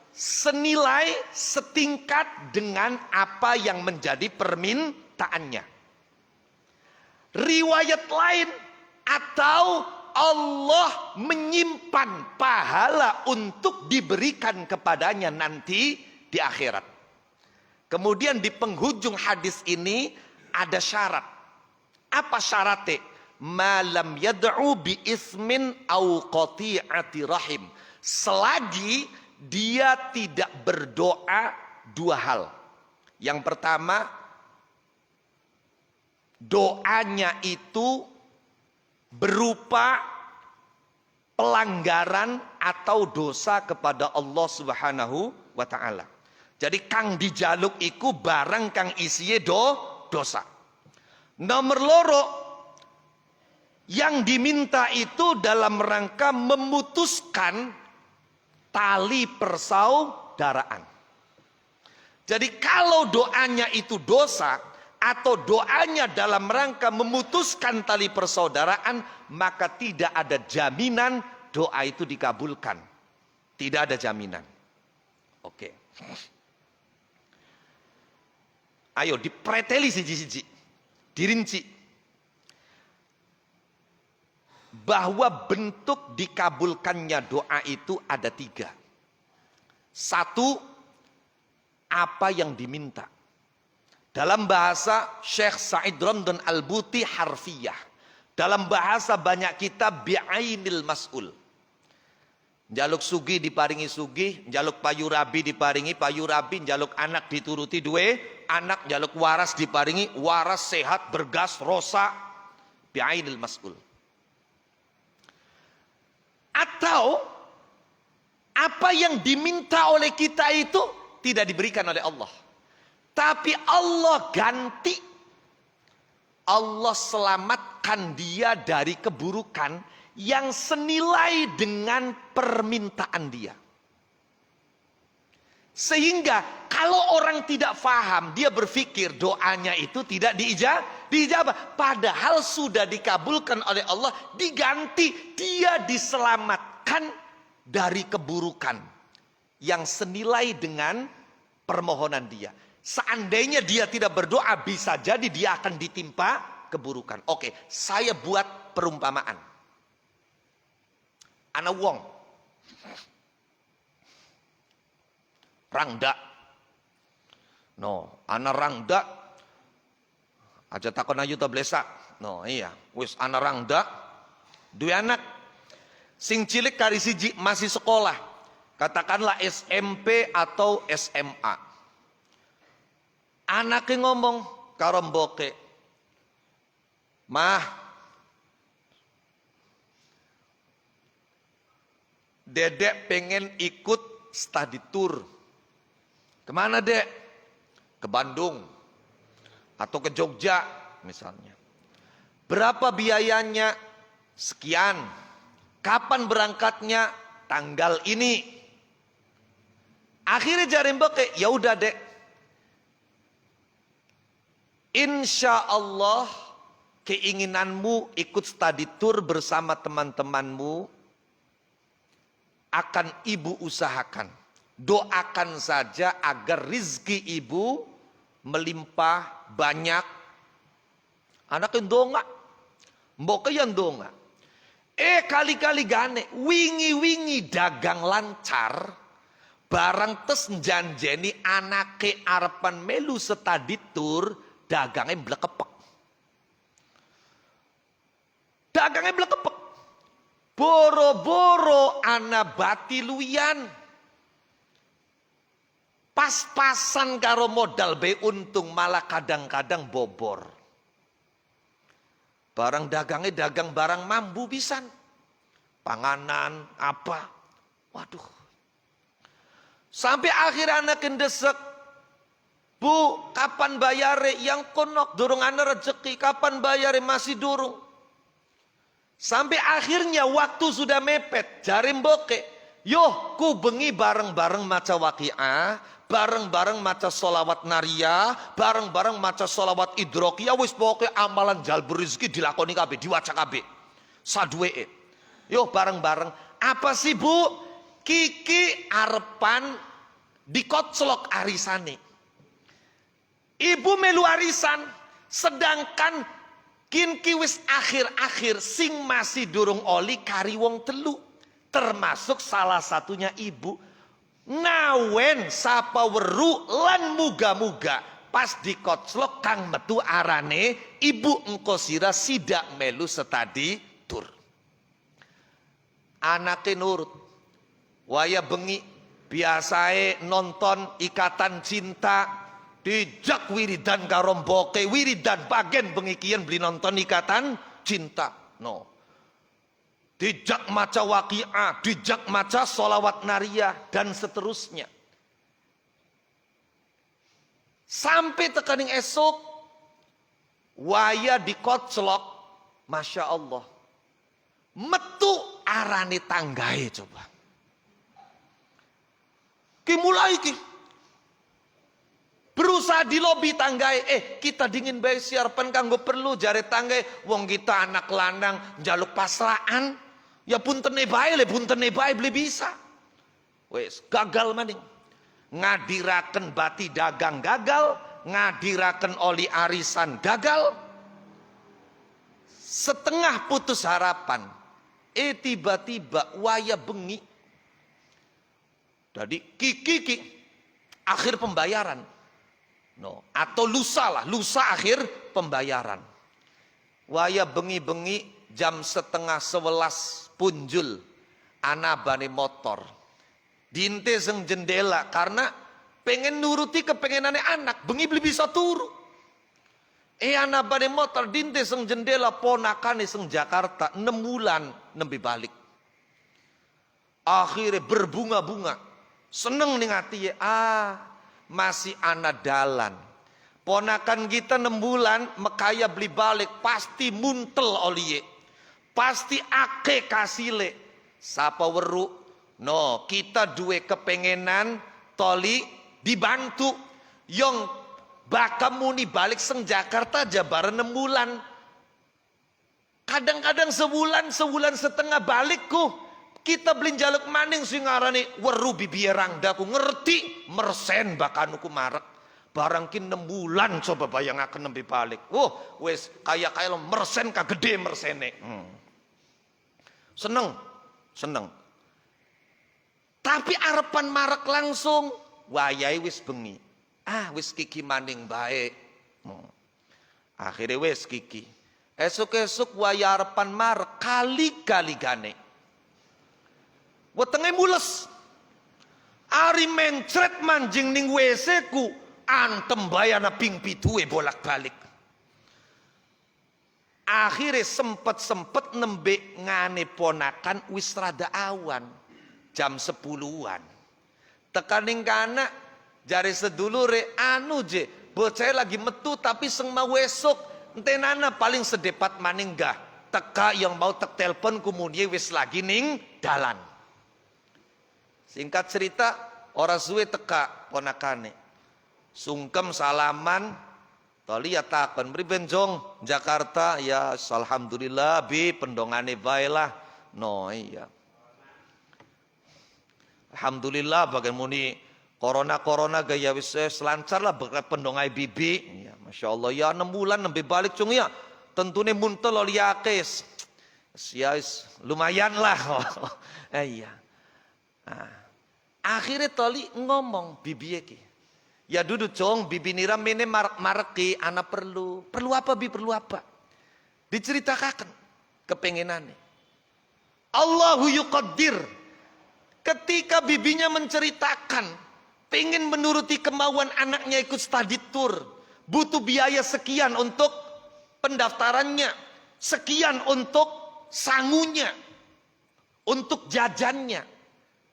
senilai setingkat dengan apa yang menjadi permintaannya. Riwayat lain, atau Allah menyimpan pahala untuk diberikan kepadanya nanti di akhirat. Kemudian di penghujung hadis ini ada syarat. Apa syaratnya? Malam yad'u bi ismin au qati'ati rahim. Selagi dia tidak berdoa dua hal. Yang pertama, doanya itu berupa pelanggaran atau dosa kepada Allah Subhanahu wa ta'ala. Jadi kang dijaluk iku barang kang isiye dosa. Nomor loro, yang diminta itu dalam rangka memutuskan tali persaudaraan. Jadi kalau doanya itu dosa atau doanya dalam rangka memutuskan tali persaudaraan, maka tidak ada jaminan doa itu dikabulkan. Tidak ada jaminan. Oke. Ayo dipreteli siji-siji. Dirinci. Bahwa bentuk dikabulkannya doa itu ada 3. Satu, apa yang diminta. Dalam bahasa Syekh Said Ramdan Al-Buti harfiyah. Dalam bahasa banyak kitab bi'ainil mas'ul. Njaluk sugi diparingi sugi, njaluk payu rabi diparingi payu rabi, njaluk anak dituruti duwe anak, njaluk waras diparingi waras, sehat, bergas, rosa, bi'ainil mas'ul. Atau apa yang diminta oleh kita itu tidak diberikan oleh Allah, tapi Allah ganti, Allah selamatkan dia dari keburukan yang senilai dengan permintaan dia. Sehingga kalau orang tidak faham, dia berpikir doanya itu tidak dijabah. Padahal sudah dikabulkan oleh Allah, diganti, dia diselamatkan dari keburukan yang senilai dengan permohonan dia. Seandainya dia tidak berdoa, bisa jadi dia akan ditimpa keburukan. Oke, saya buat perumpamaan. Ana wong rangda, no, ana rangda aja takon ayu ta blesa, no iya, wis ana rangda, duwe anak, sing cilik kari siji masih sekolah, katakanlah SMP atau SMA. Anaknya ngomong karo mboke, mah, Dedek pengen ikut study tour. Kemana dek? Ke Bandung atau ke Jogja misalnya. Berapa biayanya? Sekian. Kapan berangkatnya? Tanggal ini. Akhirnya jari mbak, ya udah dek. Insya Allah keinginanmu ikut study tour bersama teman-temanmu akan ibu usahakan. Doakan saja agar rizki ibu melimpah banyak. Anak yang donga, mbok yang donga. Kali-kali gane, wingi-wingi dagang lancar, barang tes janjeni anake arepan melu study tour, dagangnya blekepek. Dagangnya blekepek. Boro-boro ana bati luyan. Pas-pasan karo modal be untung malah kadang-kadang bobor. Barang dagangnya dagang barang mambu pisan. Panganan apa. Waduh. Sampai akhir anak kendesek. Bu, kapan bayare? Yang konok durung ana rezeki. Kapan bayare? Masih durung. Sampai akhirnya waktu sudah mepet, jari mboke, yo ku bengi bareng-bareng maca waqiah, bareng-bareng maca solawat nariyah, bareng-bareng maca solawat idrokiyah, wis pokoke amalan jalbur rizki dilakoni kabeh, diwaca kabeh. Saduwee. Yo bareng-bareng. Apa sih bu? Kiki arepan dikoclok arisane. Ibu melu arisan, sedangkan Kinki wis akhir-akhir sing masih durung oli kari wong telu. Termasuk salah satunya ibu. Nawen sapa weru lan muga-muga. Pas dikoclok kang metu arane. Ibu engko sira sidak melu study tour. Anake nurut. Waya bengi biasae nonton Ikatan Cinta. Dijak wiridan karo mboke, wiridan bagen bengi kiyen beli nonton Ikatan Cinta. No. Dijak maca waqiah, dijak maca solawat nariyah dan seterusnya. Sampai tekaning esok waya dikoclok, Masya Allah. Metu arane tanggae coba. Ki mulai ki. Berusaha di lobi tanggai, kita dingin bae siarpan kanggo perlu jare tanggai, wong kita anak lanang njaluk pasraan, ya puntene bae le puntene bae beli bisa. Wes gagal maning. Ngadiraken bati dagang gagal, ngadiraken oli arisan gagal. Setengah putus harapan. Tiba-tiba waya bengi Jadi kiki akhir pembayaran. No, atau lusa akhir pembayaran. Waya bengi-bengi jam 10:30 punjul ana bane motor. Dinte seng jendela karena pengen nuruti kepengenane anak, bengi beli bisa turu. Ana bane motor dinte seng jendela ponakane seng Jakarta 6 bulan nembe balik. Akhirnya berbunga-bunga. Seneng nih hati ya. Masih anak dalan. Ponakan kita 6 bulan mekaya beli balik pasti muntel oliye. Pasti ake kasile. Sapa weru. No, kita duwe kepengenan toli dibantu. Yang bakamuni balik seng Jakarta aja bareng 6 bulan. Kadang-kadang sebulan setengah balikku. Kita beli jaluk maning sing ngarani weru bibierang daku ngerti mersen bakanuku marak. Barangkin 6 bulan coba bayangaken nembe balik. Wes kaya lo mersen ka gede mersene. Seneng. Tapi arepan marak langsung wayai wis bengi. Wis kiki maning baik. Akhirnya wis kiki. Esuk-esuk waya arepan marak kali-kali gane. Wetenge mules. Ari mencret manjing ning WC ku antem bayana ping pituwe bolak-balik. Akhirnya sempet nembe ngane ponakan wis rada awan. Jam 10-an. Tekaning kana jari sedulure je bocah lagi metu tapi seng mau esok entenana paling sedepat maninggah. Teka yang mau tek telepon kemudian wis lagi ning dalan. Singkat cerita, orang suwe teka ponakane. Sungkem salaman, toli ya takon mriben jong Jakarta ya alhamdulillah bi pendongane bae lah. No iya. Alhamdulillah bagaimana corona gaya wis selancar lah berkat pendongai bibi. Ya masyaallah ya 6 bulan nembe balik cung ya. Tentune muntel liakes. Ya lumayan lah. Iya. Akhirnya toli ngomong bibi ki. Ya duduk cong bibi nira mene mareki anak perlu apa bi perlu apa? Diceritakan kepengenannya. Allahu yuqaddir. Ketika bibinya menceritakan pengen menuruti kemauan anaknya ikut study tour, butuh biaya sekian untuk pendaftarannya, sekian untuk sangunya, untuk jajannya.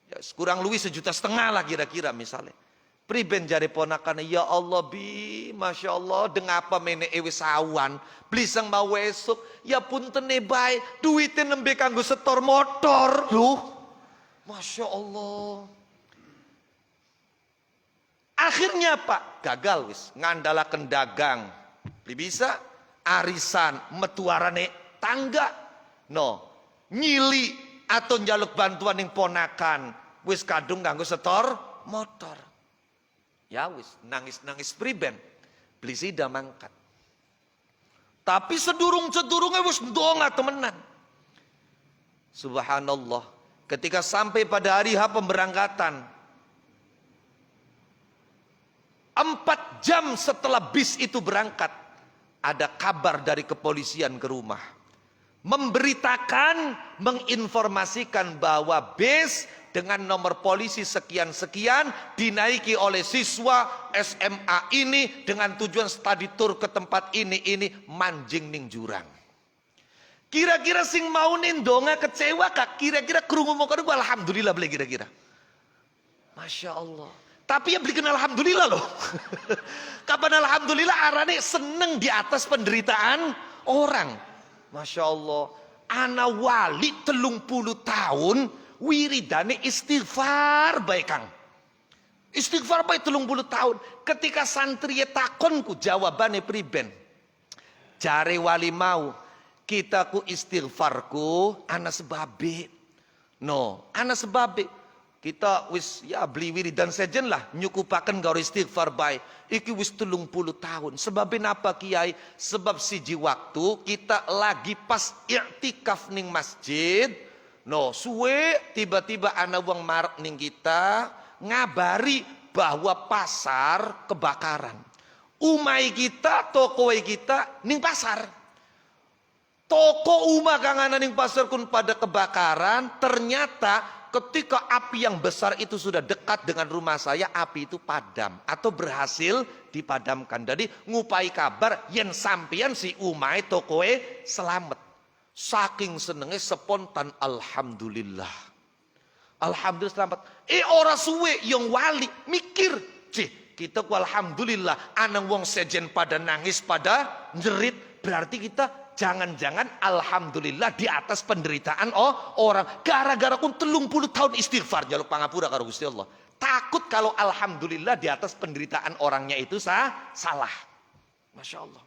Ya, kurang lebih 1,5 juta lah kira-kira misalnya. Priben jari ponakan ya Allah bi, masya Allah dengapa mene ewes awan, blisang mau esok, ya punten bae, duitnya nembe kanggo setor motor, loh, masya Allah. Akhirnya apa? Gagal wis, ngandalaken dagang, beli bisa, arisan, metuarane tangga, no, nyili. Atau njaluk bantuan yang ponakan. Wis kadung nganggo setor motor. Ya wis nangis priben. Beli sida mangkat. Tapi sedurung-sedurungnya wis ndonga temenan. Subhanallah. Ketika sampai pada hari H pemberangkatan. 4 jam setelah bis itu berangkat. Ada kabar dari kepolisian ke rumah. Memberitakan, menginformasikan bahwa bis dengan nomor polisi sekian-sekian dinaiki oleh siswa SMA ini dengan tujuan study tour ke tempat ini manjing ning jurang. Kira-kira sing mau nindonga kecewa kak? Kira-kira krungu mau kedua alhamdulillah beli kira-kira. Masya Allah. Tapi yang bikin alhamdulillah loh. Kapan alhamdulillah arane seneng di atas penderitaan orang. Masya Allah, ana wali 30 tahun wiridane istighfar baik kang. Istighfar baik 30 tahun. Ketika santri takonku jawabannya priben. Jare wali mau, kita ku istighfarku ana sebabe. No, ana sebabe. Kita wis ya beli wiridan sejen lah nyukupaken gawe istighfar bae. Iki wis 30 tahun. Sebabin apa kiai? Sebab siji waktu kita lagi pas i'tikaf ning masjid. No, suwe tiba-tiba ana wong marek ning kita Ngabari bahwa pasar kebakaran. Umai kita, toko kita ning pasar. Toko umah kang ana ning pasar kun pada kebakaran, ternyata ketika api yang besar itu sudah dekat dengan rumah saya, api itu padam atau berhasil dipadamkan. Jadi ngupai kabar yen sampeyan si umai tokoe selamat. Saking senenge spontan alhamdulillah. Alhamdulillah selamat. Ora suwe yang wali mikir, cih kita ku alhamdulillah anang wong sejen pada nangis pada jerit, berarti kita jangan-jangan alhamdulillah di atas penderitaan orang. Gara-gara kun 30 tahun istighfar jaluk pangapura karo Gusti Allah. Takut kalau alhamdulillah di atas penderitaan orangnya itu salah. Masya Allah.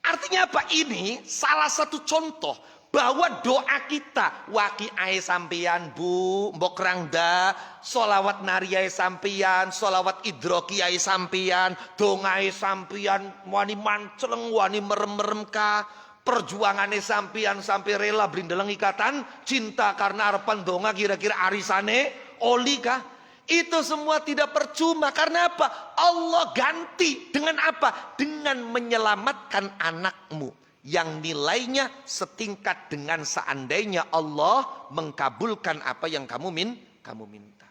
Artinya apa? Ini salah satu contoh bahwa doa kita waki ae sampeyan bu, mbok rangda, solawat nariyae sampeyan, solawat idroki ae sampeyan, dongae sampeyan, wani manceleng, wani merem-merem ka, perjuangane sampeyan sampai rela brindeleng ikatan cinta karena harapan donga kira-kira arisane oli kah? Itu semua tidak percuma. Karena apa? Allah ganti dengan apa? Dengan menyelamatkan anakmu yang nilainya setingkat dengan seandainya Allah mengkabulkan apa yang kamu minta.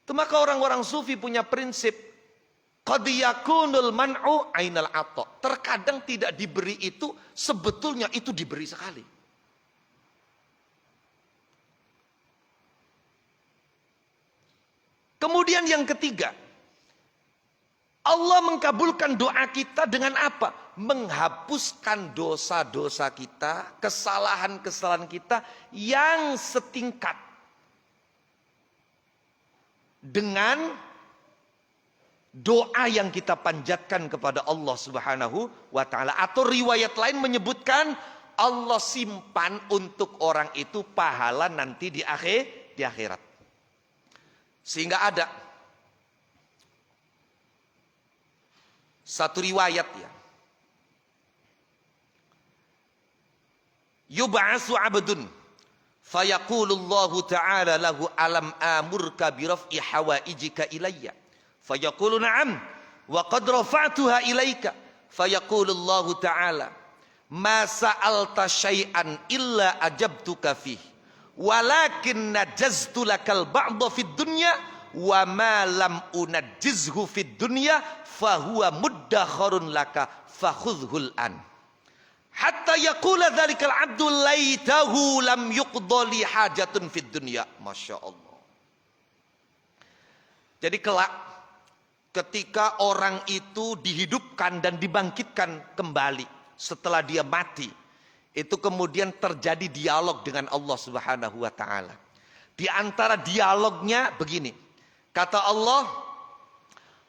Itu maka orang-orang sufi punya prinsip qad yakunul man'u ainal ata. Terkadang tidak diberi itu sebetulnya itu diberi sekali. Kemudian yang ketiga, Allah mengkabulkan doa kita dengan apa? Menghapuskan dosa-dosa kita, kesalahan-kesalahan kita yang setingkat dengan doa yang kita panjatkan kepada Allah Subhanahu wa taala. Atau riwayat lain menyebutkan Allah simpan untuk orang itu pahala nanti di akhirat. Sehingga ada satu riwayat ya. Yub'atsu 'abdun fayaqulullahu ta'ala lahu alam amurka bi raf'i hawaijika ilayya fayaqulu na'am wa qad rafa'tuha ilaika fayaqulullahu ta'ala ma sa'alta syai'an illa ajabtuka fihi walakin najaztu lakal ba'dha fid dunya wa ma lam unajizhu fid dunya fahuwa muddakharun laka fakhudhul an hatta yaqula dzalikal 'abdu laitahu lam yuqda li hajatun fid dunya. Masya Allah. Jadi kelak ketika orang itu dihidupkan dan dibangkitkan kembali setelah dia mati, itu kemudian terjadi dialog dengan Allah Subhanahu wa taala. Di antara dialognya begini. Kata Allah,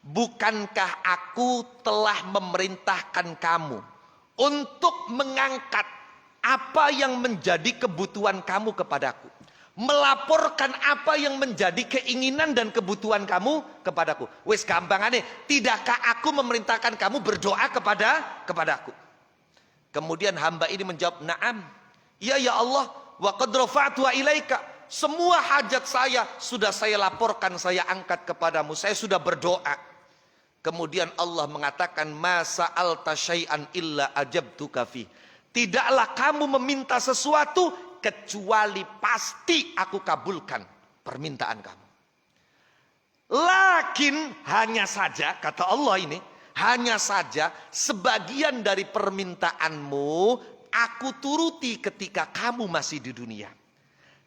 "Bukankah aku telah memerintahkan kamu untuk mengangkat apa yang menjadi kebutuhan kamu kepadaku? Melaporkan apa yang menjadi keinginan dan kebutuhan kamu kepadaku." Wes gampangane, tidakkah aku memerintahkan kamu berdoa kepadaku? Kemudian hamba ini menjawab, "Na'am." "Iya ya Allah, wa qad rafa'tuha ilaika." Semua hajat saya sudah saya laporkan, saya angkat kepadamu. Saya sudah berdoa. Kemudian Allah mengatakan, "Ma sa'alta syai'an illa ajabtuka fi." Tidaklah kamu meminta sesuatu kecuali pasti aku kabulkan permintaan kamu. Lakin hanya saja, kata Allah ini, hanya saja sebagian dari permintaanmu aku turuti ketika kamu masih di dunia.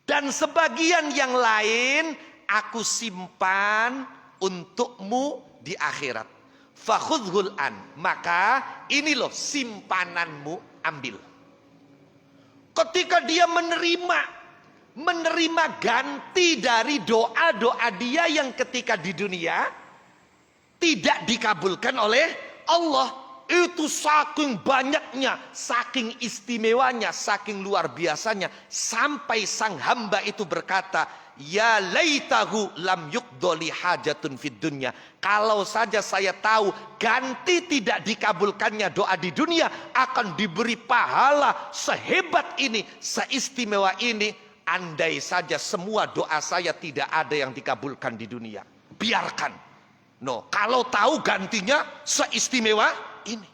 Dan sebagian yang lain aku simpan untukmu di akhirat. Fakhudhul an. Maka ini loh simpananmu, ambil. Ketika dia menerima ganti dari doa-doa dia yang ketika di dunia tidak dikabulkan oleh Allah. Itu saking banyaknya, saking istimewanya, saking luar biasanya. Sampai sang hamba itu berkata, "Ya laitahu lam yuqdoli hajatun fid dunya." Kalau saja saya tahu ganti tidak dikabulkannya doa di dunia akan diberi pahala sehebat ini, seistimewa ini. andai saja semua doa saya tidak ada yang dikabulkan di dunia, biarkan. No, kalau tahu gantinya seistimewa ini.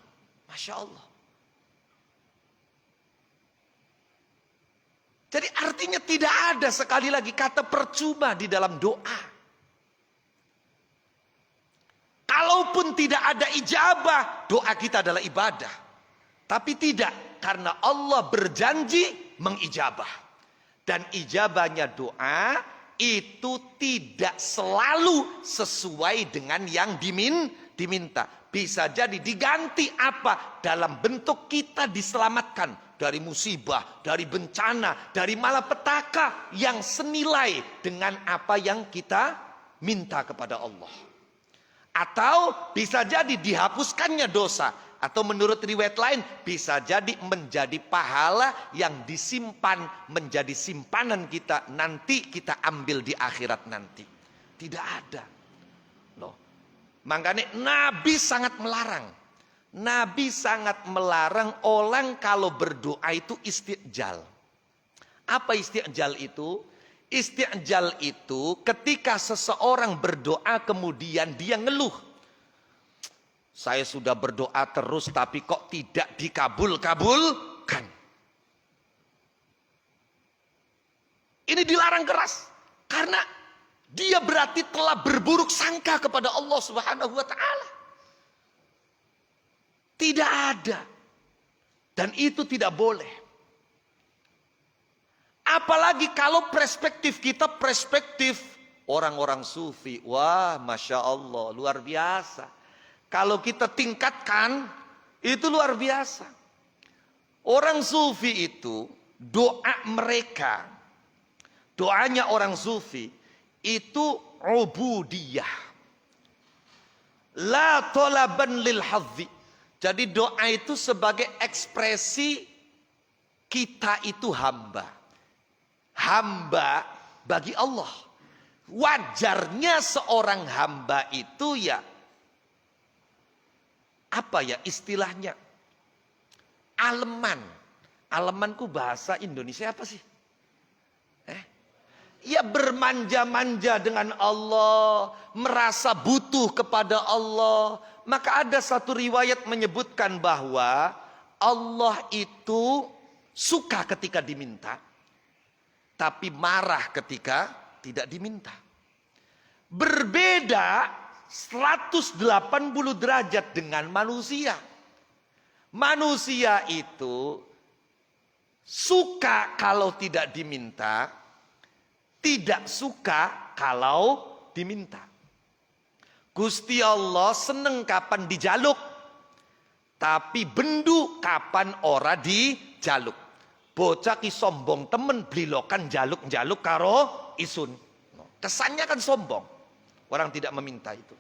Masya Allah. Jadi artinya tidak ada sekali lagi kata percuma di dalam doa. Kalaupun tidak ada ijabah, doa kita adalah ibadah. Tapi tidak, karena Allah berjanji mengijabah. Dan ijabahnya doa itu tidak selalu sesuai dengan yang diminta. Bisa jadi diganti apa? Dalam bentuk kita diselamatkan dari musibah, dari bencana, dari malapetaka yang senilai dengan apa yang kita minta kepada Allah. Atau bisa jadi dihapuskannya dosa. Atau menurut riwayat lain bisa jadi menjadi pahala yang disimpan menjadi simpanan kita. Nanti kita ambil di akhirat nanti. Tidak ada. Loh. Makanya Nabi sangat melarang. Nabi sangat melarang orang kalau berdoa itu isti'jal. Apa isti'jal itu? Isti'jal itu ketika seseorang berdoa kemudian dia ngeluh. Saya sudah berdoa terus tapi kok tidak dikabulkan. Ini dilarang keras. Karena dia berarti telah berburuk sangka kepada Allah Subhanahu wa ta'ala. Tidak ada. Dan itu tidak boleh. Apalagi kalau perspektif kita perspektif orang-orang sufi. Wah, Masya Allah, luar biasa. Kalau kita tingkatkan, itu luar biasa. Orang sufi itu, doa mereka, doanya orang sufi, itu ubudiyah. La tolaban lil hadzi. Jadi doa itu sebagai ekspresi kita itu hamba. Hamba bagi Allah. Wajarnya seorang hamba itu ya, apa ya istilahnya? Aleman. Alemanku bahasa Indonesia apa sih? Ya bermanja-manja dengan Allah. Merasa butuh kepada Allah. Maka ada satu riwayat menyebutkan bahwa Allah itu suka ketika diminta. Tapi marah ketika tidak diminta. Berbeda 180 derajat dengan manusia. Manusia itu suka kalau tidak diminta, tidak suka kalau diminta. Gusti Allah seneng kapan dijaluk, tapi bendu kapan ora dijaluk. Bocah ki sombong temen blilokan jaluk-jaluk karo isun. Kesannya kan sombong. Orang tidak meminta itu.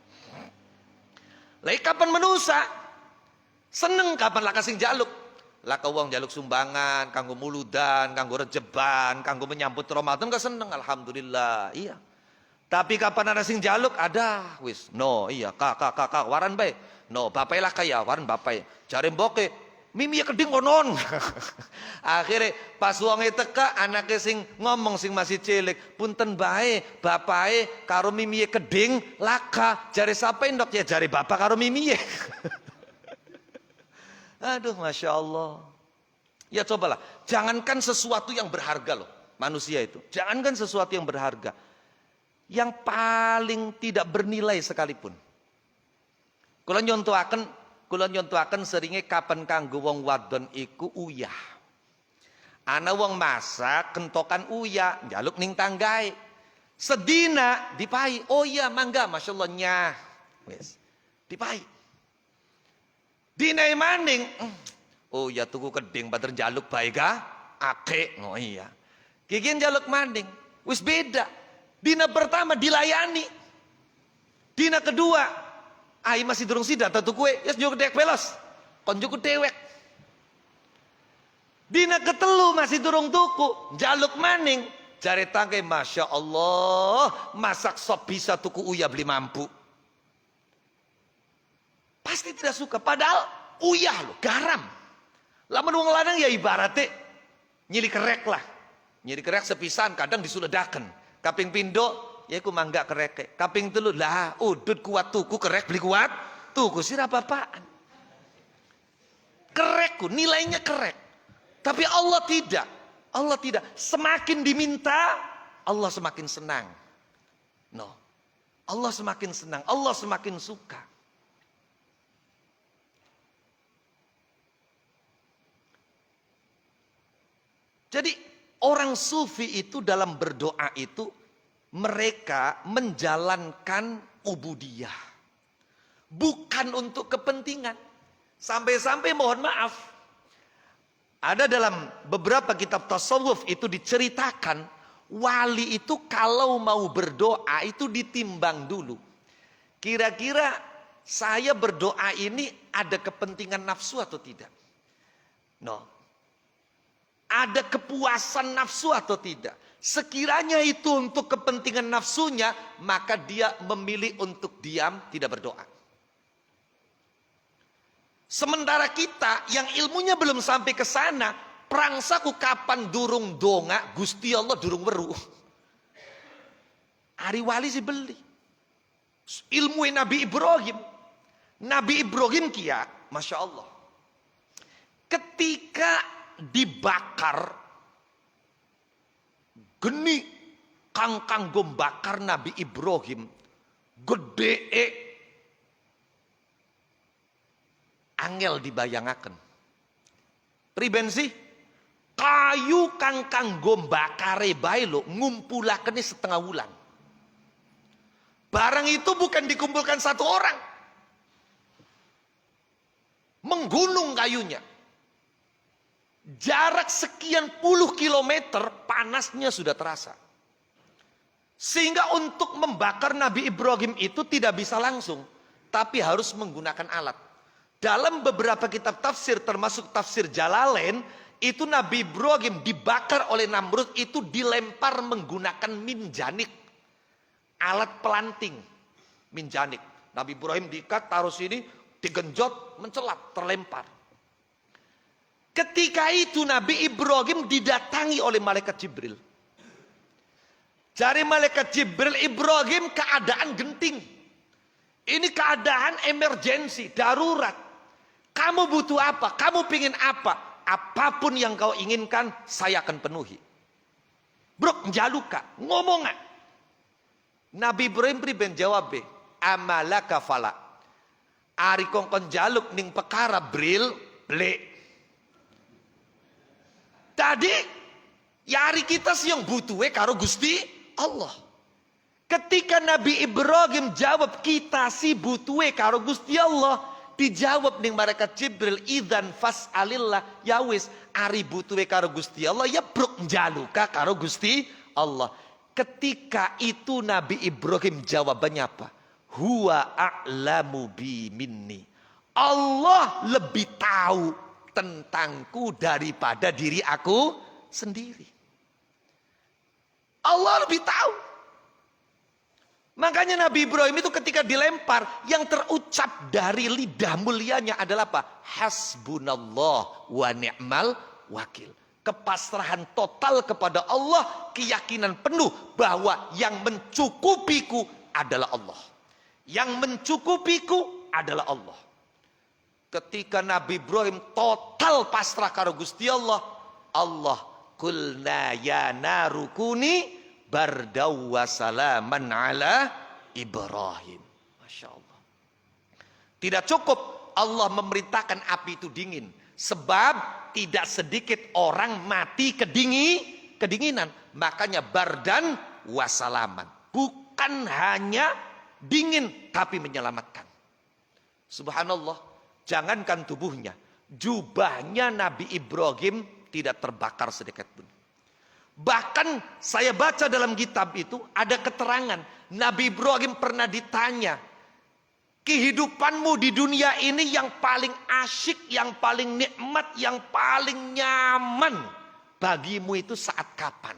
Lai kapan menusa? Seneng kapan laka sing jaluk. Laka uang jaluk sumbangan, kanggo muludan, kanggo rejeban, kanggo menyambut Ramadan ka seneng, alhamdulillah. Iya. Tapi kapan ada sing jaluk? Ada, wis. No, iya, kak, waran bae. No, bapai lah kaya, waran bapai. Jare mboke, mimi ya keding konon. Akhirnya pas wonge teka, anake sing ngomong sing masih cilik, punten bae, bapae karo mimi ya keding laka. Jare sapa ndok ya jare bapak karo mimi ya. Aduh, Masya Allah. Ya cobalah, jangankan sesuatu yang berharga loh, manusia itu. Jangankan sesuatu yang berharga. Yang paling tidak bernilai sekalipun. Kula nyontohaken seringe kapan kanggo wong wadon iku uyah. Ana wong masak kentokan uyah, njaluk ning tanggae. Sedina dipai, oh iya mangga masyaallah nyah. Wis. Dipai. Dinai maning, oh ya tuku keding bater njaluk bae ga? Ake, oh iya. Kiki njaluk maning, wis beda. Dina pertama dilayani. Dina kedua, ai masih durung sida tatu kue, yes njuk dek belos. Kon njuk dewek. Dina ketelu masih durung tuku, jaluk maning. Jare tangke Masya Allah, masak sop bisa tuku uyah beli mampu. Pasti tidak suka, padahal uyah loh, garam. Lamun wong lanang ya ibaratnya nyili kerek lah. Nyeri kerek sepisan kadang disuledaken. Kaping pindo ya ku mangga kerek. Kaping telu lah udut kuat tuku kerek beli kuat tuku sira apa-apaan. Kerekku nilainya kerek. Tapi Allah tidak. Allah tidak. Semakin diminta Allah semakin senang. No. Allah semakin senang, Allah semakin suka. Jadi orang sufi itu dalam berdoa itu mereka menjalankan ubudiyah. Bukan untuk kepentingan. Sampai-sampai mohon maaf. Ada dalam beberapa kitab tasawuf itu diceritakan. Wali itu kalau mau berdoa itu ditimbang dulu. Kira-kira saya berdoa ini ada kepentingan nafsu atau tidak? No. Ada kepuasan nafsu atau tidak? Sekiranya itu untuk kepentingan nafsunya, maka dia memilih untuk diam, tidak berdoa. Sementara kita yang ilmunya belum sampai ke sana, prangsaku kapan durung donga, Gusti Allah durung weru. Ari wali sih beli. Ilmu Nabi Ibrahim. Nabi Ibrahim kia, Masya Allah. Ketika dibakar, geni kangkang gombakar Nabi Ibrahim, gede angel dibayangaken. Priben sih? Kayu kangkang gombakare bae lo ngumpulakene setengah wulan. Barang itu bukan dikumpulkan satu orang. Menggunung kayunya. Jarak sekian puluh kilometer panasnya sudah terasa. Sehingga untuk membakar Nabi Ibrahim itu tidak bisa langsung. Tapi harus menggunakan alat. Dalam beberapa kitab tafsir termasuk tafsir Jalalain. Itu Nabi Ibrahim dibakar oleh Namrud itu dilempar menggunakan minjanik. Alat pelanting. Minjanik. Nabi Ibrahim diikat taruh sini. Digenjot mencelat terlempar. Ketika itu Nabi Ibrahim didatangi oleh malaikat Jibril. Dari malaikat Jibril, Ibrahim keadaan genting. Ini keadaan emergensi, darurat. Kamu butuh apa? Kamu pingin apa? Apapun yang kau inginkan, saya akan penuhi. Brok jaluka, ngomong gak? Nabi Ibrahim priben jawab be, amalaka fala. Ari kongkon jaluk ning perkara bril, blek. Tadi yari kita sih yang butuh karo Gusti Allah. Ketika Nabi Ibrahim jawab kita sih butuh karo Gusti Allah, dijawab ning malaikat Jibril idzan fas'alillah ya wis ari butuh karo Gusti Allah ya bruk njaluka karo Gusti Allah. Ketika itu Nabi Ibrahim jawabannya apa? Huwa a'lamu bi minni. Allah lebih tahu tentangku daripada diri aku sendiri. Allah lebih tahu. Makanya Nabi Ibrahim itu ketika dilempar, yang terucap dari lidah mulianya adalah apa? Hasbunallah wa ni'mal wakil. Kepasrahan total kepada Allah, keyakinan penuh bahwa yang mencukupiku adalah Allah. Yang mencukupiku adalah Allah. Ketika Nabi Ibrahim total pasrah karo Gusti Allah, Allah kulna ya narukuni bardaw wa salaman ala Ibrahim. Masya Allah. Tidak cukup Allah memerintahkan api itu dingin. Sebab tidak sedikit orang mati kedinginan. Makanya bardan wa salaman. Bukan hanya dingin tapi menyelamatkan. Subhanallah. Jangankan tubuhnya, jubahnya Nabi Ibrahim tidak terbakar sedikit pun. Bahkan saya baca dalam kitab itu ada keterangan Nabi Ibrahim pernah ditanya, kehidupanmu di dunia ini yang paling asyik, yang paling nikmat, yang paling nyaman bagimu itu saat kapan?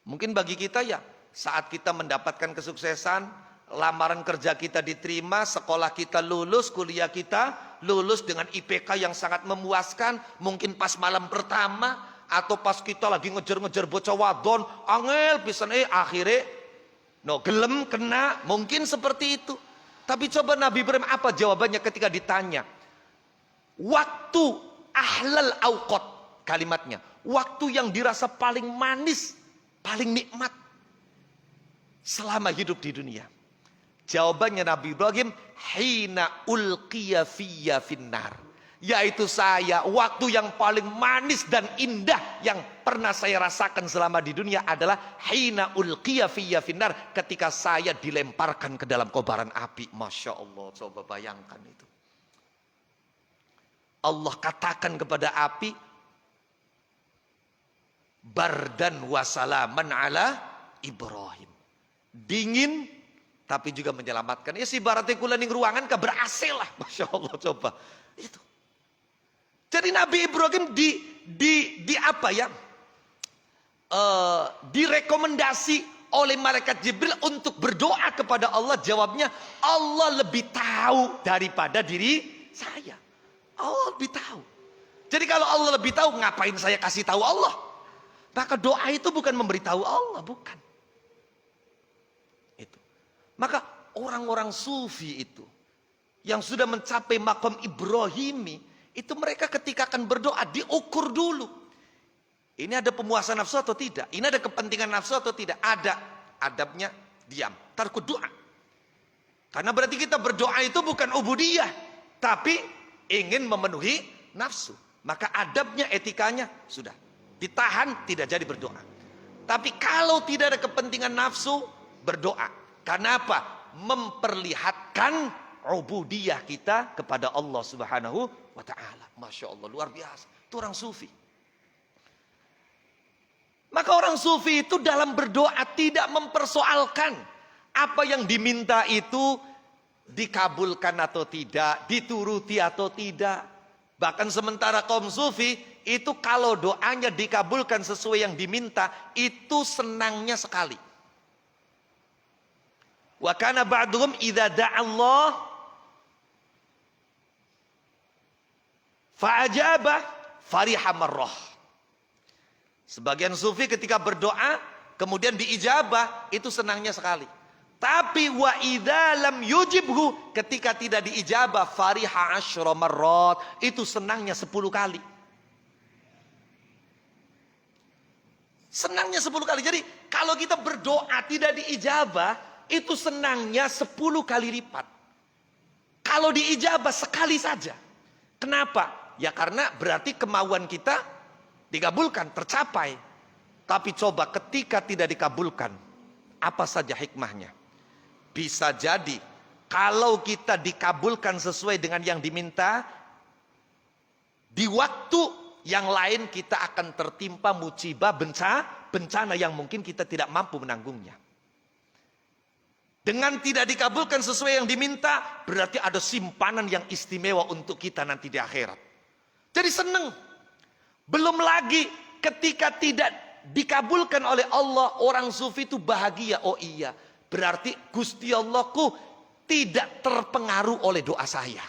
Mungkin bagi kita ya saat kita mendapatkan kesuksesan, lamaran kerja kita diterima, sekolah kita lulus, kuliah kita lulus dengan IPK yang sangat memuaskan. Mungkin pas malam pertama Atau pas kita lagi ngejar-ngejar bocah wadon, angel pisan akhirnya gelem kena, mungkin seperti itu. Tapi coba Nabi Ibrahim apa jawabannya ketika ditanya? Waktu ahlal auqat, kalimatnya. Waktu yang dirasa paling manis, paling nikmat selama hidup di dunia. Jawabannya Nabi Ibrahim, hina ulqiya fiyya finnar. Yaitu saya, waktu yang paling manis dan indah yang pernah saya rasakan selama di dunia adalah hina ulqiya fiyya finnar, ketika saya dilemparkan ke dalam kobaran api. Masya Allah, coba bayangkan itu. Allah katakan kepada api, bardan wasalaman ala Ibrahim. Dingin tapi juga menyelamatkan. Ya si baratnya kula ning ruangan ka ber-AC lah. Masya Allah, coba. Itu. Jadi Nabi Ibrahim direkomendasi oleh malaikat Jibril untuk berdoa kepada Allah. Jawabnya, Allah lebih tahu daripada diri saya. Allah lebih tahu. Jadi kalau Allah lebih tahu, ngapain saya kasih tahu Allah? Maka doa itu bukan memberitahu Allah, bukan. Itu. Maka orang-orang sufi itu yang sudah mencapai makom Ibrahimi, itu mereka ketika akan berdoa diukur dulu. Ini ada pemuasan nafsu atau tidak? Ini ada kepentingan nafsu atau tidak? Ada. Adabnya diam. Tarku doa. Karena berarti kita berdoa itu bukan ubudiyah, tapi ingin memenuhi nafsu. Maka adabnya, etikanya sudah ditahan, tidak jadi berdoa. Tapi kalau tidak ada kepentingan nafsu, berdoa. Karena apa? Memperlihatkan ubudiyah kita kepada Allah Subhanahu wa ta'ala. Masya Allah, luar biasa. Itu orang sufi. Maka orang sufi itu dalam berdoa tidak mempersoalkan apa yang diminta itu dikabulkan atau tidak, dituruti atau tidak. Bahkan sementara kaum sufi itu kalau doanya dikabulkan sesuai yang diminta, itu senangnya sekali. Wa kana ba'duhum idza da'a Allah fa'ajabah fariha marrah. Sebagian sufi ketika berdoa kemudian diijabah, itu senangnya sekali. Tapi wa idza lam yujibhu, ketika tidak diijabah, fariha asyra marrat, itu senangnya 10 kali. Senangnya 10 kali. Jadi kalau kita berdoa tidak diijabah, itu senangnya 10 kali lipat. Kalau diijabah sekali saja. Kenapa? Ya karena berarti kemauan kita dikabulkan, tercapai. Tapi coba ketika tidak dikabulkan, apa saja hikmahnya? Bisa jadi kalau kita dikabulkan sesuai dengan yang diminta, di waktu yang lain kita akan tertimpa musibah, bencana yang mungkin kita tidak mampu menanggungnya. Dengan tidak dikabulkan sesuai yang diminta, berarti ada simpanan yang istimewa untuk kita nanti di akhirat. Jadi senang. Belum lagi ketika tidak dikabulkan oleh Allah, orang sufi itu bahagia. Oh iya, berarti Gusti Allahku tidak terpengaruh oleh doa saya.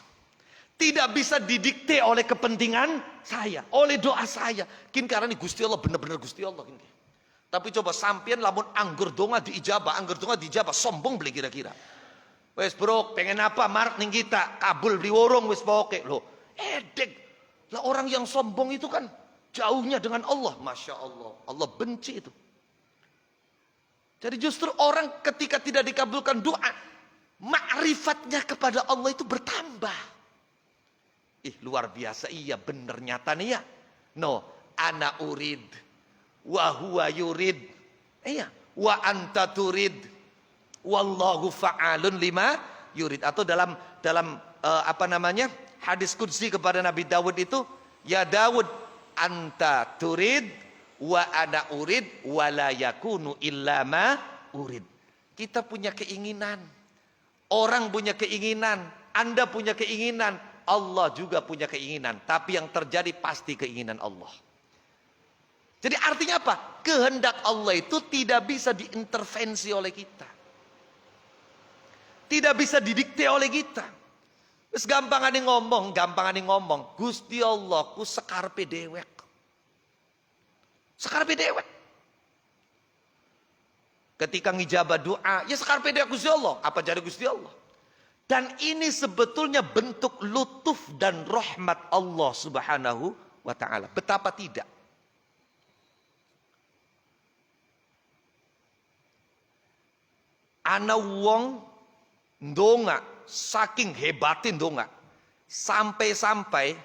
Tidak bisa didikte oleh kepentingan saya, oleh doa saya. Kin karena ini Gusti Allah, benar-benar Gusti Allah. Tapi coba sampean lamun anggur donga diijabah, sombong beli kira-kira. Wes bro, pengen apa mark ning kita, kabul di worong wes poke lo. Edek. Lah orang yang sombong itu kan jauhnya dengan Allah. Masya Allah, Allah benci itu. Jadi justru orang ketika tidak dikabulkan doa, ma'rifatnya kepada Allah itu bertambah. Ih luar biasa, iya bener nyata nih ya. No, ana urid, wa huwa yurid. Iya, wa anta turid, wallahu fa'alun lima yurid. Atau dalam hadis qudsi kepada Nabi Dawud itu, ya Dawud, anta turid wa ana urid wa la yakunu illa ma urid. Kita punya keinginan, orang punya keinginan, Anda punya keinginan, Allah juga punya keinginan, tapi yang terjadi pasti keinginan Allah. Jadi artinya apa? Kehendak Allah itu tidak bisa diintervensi oleh kita, tidak bisa didikte oleh kita. Wis gampangane ngomong, Gusti Allah ku sekarpe dewek. Sakarepe dewek. Ketika ngijabah doa, ya sakarepe dewek Gusti Allah. Apa jare Gusti Allah? Dan ini sebetulnya bentuk lutuf dan rahmat Allah Subhanahu wa ta'ala. Betapa tidak. Ana wong ndonga, saking hebatin ndonga. Sampai-sampai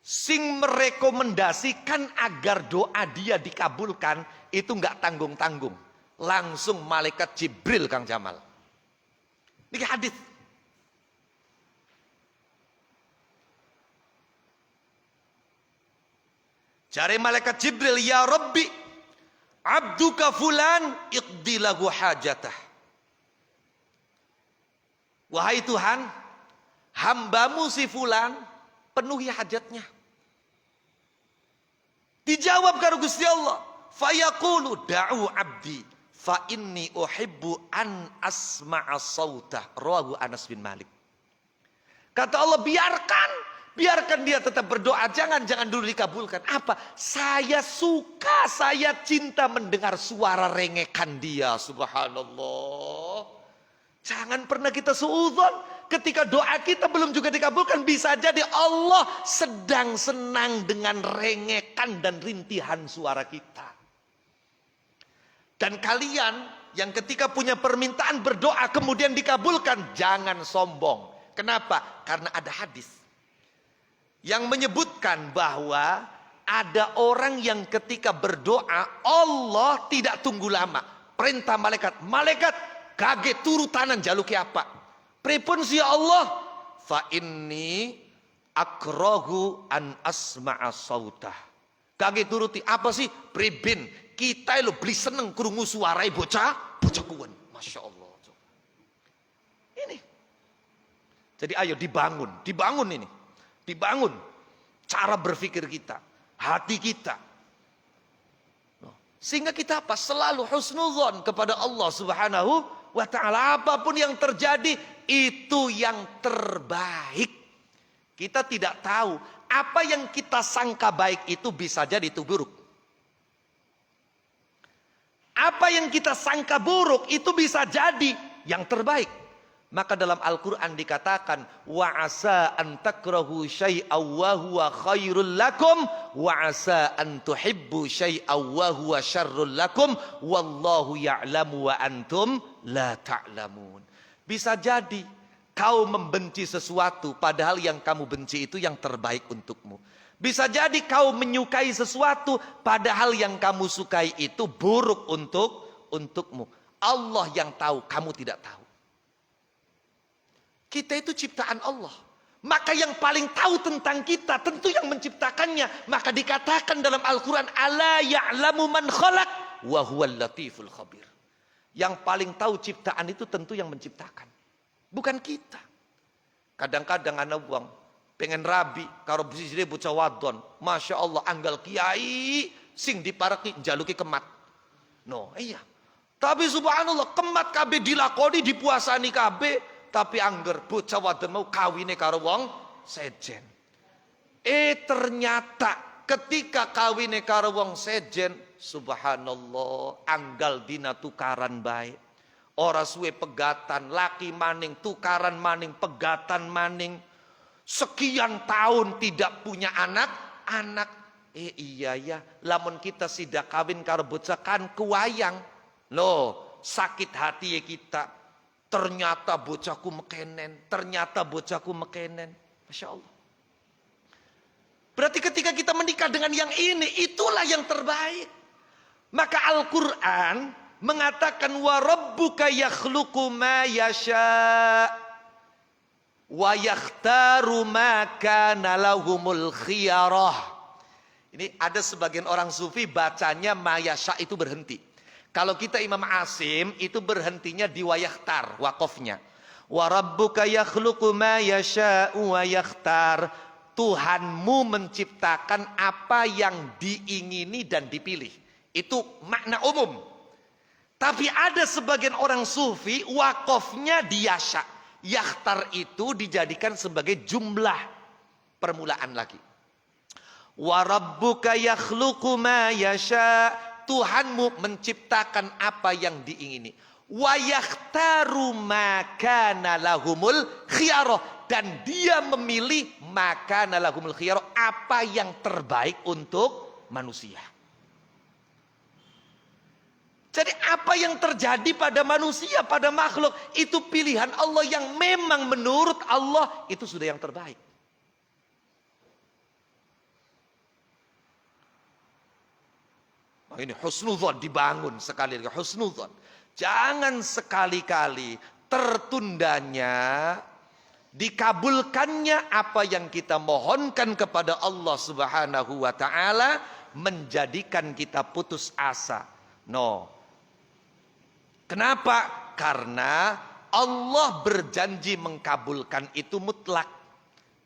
sing merekomendasikan agar doa dia dikabulkan itu nggak tanggung-tanggung. Langsung malaikat Jibril, Kang Jamal. Ini hadis. Jare malaikat Jibril, ya Rabbi, abduka fulan iqdi lahu hajatah. Wahai Tuhan, hambamu si fulan penuhi hajatnya. Dijawab karo Gusti Allah, fayaqulu da'u abdi fa inni uhibbu an asma'a sautah. Rawahu Anas bin Malik. Kata Allah, biarkan dia tetap berdoa, jangan dulu dikabulkan. Apa? Saya suka, saya cinta mendengar suara rengekan dia. Subhanallah. Jangan pernah kita suudzon. Ketika doa kita belum juga dikabulkan, bisa jadi Allah sedang senang dengan rengekan dan rintihan suara kita. Dan kalian yang ketika punya permintaan berdoa kemudian dikabulkan, jangan sombong. Kenapa? Karena ada hadis yang menyebutkan bahwa ada orang yang ketika berdoa Allah tidak tunggu lama. Perintah malaikat, kaget turu tanan jaluki apa? Pripun si Allah? Fa inni akrahu an asma'a sautah. Kaget turuti apa sih? Pribin kita lo beli seneng krungu suarai bocah kuwen. Masya Allah. Ini. Jadi ayo dibangun ini. Dibangun cara berpikir kita, hati kita. Sehingga kita apa? Selalu husnudzon kepada Allah Subhanahu wa ta'ala. Apapun yang terjadi, itu yang terbaik. Kita tidak tahu apa yang kita sangka baik itu bisa jadi itu buruk. Apa yang kita sangka buruk itu bisa jadi yang terbaik. Maka dalam Al-Quran dikatakan, wa asa an takrahu syai'aw wa huwa khairul lakum wa asa an tuhibbu syai'aw wa huwa syarrul lakum wallahu ya'lamu wa antum la ta'lamun. Bisa jadi kau membenci sesuatu padahal yang kamu benci itu yang terbaik untukmu. Bisa jadi kau menyukai sesuatu padahal yang kamu sukai itu buruk untukmu. Allah yang tahu, kamu tidak tahu. Kita itu ciptaan Allah. Maka yang paling tahu tentang kita tentu yang menciptakannya. Maka dikatakan dalam Al-Quran, ala ya'lamu man khalaq wa huwal latiful khabir. Yang paling tahu ciptaan itu tentu yang menciptakan. Bukan kita. Kadang-kadang anak uang pengen rabi karo bisire bocah wadon. Masya Allah anggal kiai sing dipareki jaluki kemat. No, iya. Tapi subhanallah kemat kabeh dilakoni dipuasani kabeh. Tapi angger bocah wadon mau kawine karo wong sejen. Ternyata ketika kawine karo wong sejen, subhanallah, anggal dina tukaran baik. Ora suwe pegatan, laki maning, tukaran maning, pegatan maning. Sekian tahun tidak punya anak. Iya ya, lamun kita sidak kawin karo bocah kan kuwayang. Loh, sakit hati ya kita. Ternyata bocahku mekenen. Masya Allah. Berarti ketika kita menikah dengan yang ini, itulah yang terbaik. Maka Al-Quran mengatakan, wa rabbuka yakhluqu ma yasha wa yakhtaru ma kana lahumul khiyarah. Ini ada sebagian orang sufi bacanya ma yasha itu berhenti. Kalau kita Imam Asim itu berhentinya di wayakhtar, wakofnya. Wa rabbuka yakhluqu ma yasha'u wa yakhtar. Tuhanmu menciptakan apa yang diingini dan dipilih. Itu makna umum. Tapi ada sebagian orang sufi wakofnya di yasha. Yakhtar itu dijadikan sebagai jumlah permulaan lagi. Wa rabbuka yakhluqu ma yasha. Tuhanmu menciptakan apa yang diingini. Wa yakhtaru ma kana lahumul khiyarah. Dan dia memilih maka lahumul khiyarah, apa yang terbaik untuk manusia. Jadi apa yang terjadi pada manusia, pada makhluk, itu pilihan Allah yang memang menurut Allah itu sudah yang terbaik. Nah, ini husnudzon dibangun sekali lagi, husnudzon. Jangan sekali-kali tertundanya dikabulkannya apa yang kita mohonkan kepada Allah Subhanahu wa taala menjadikan kita putus asa. No. Kenapa? Karena Allah berjanji mengkabulkan itu mutlak.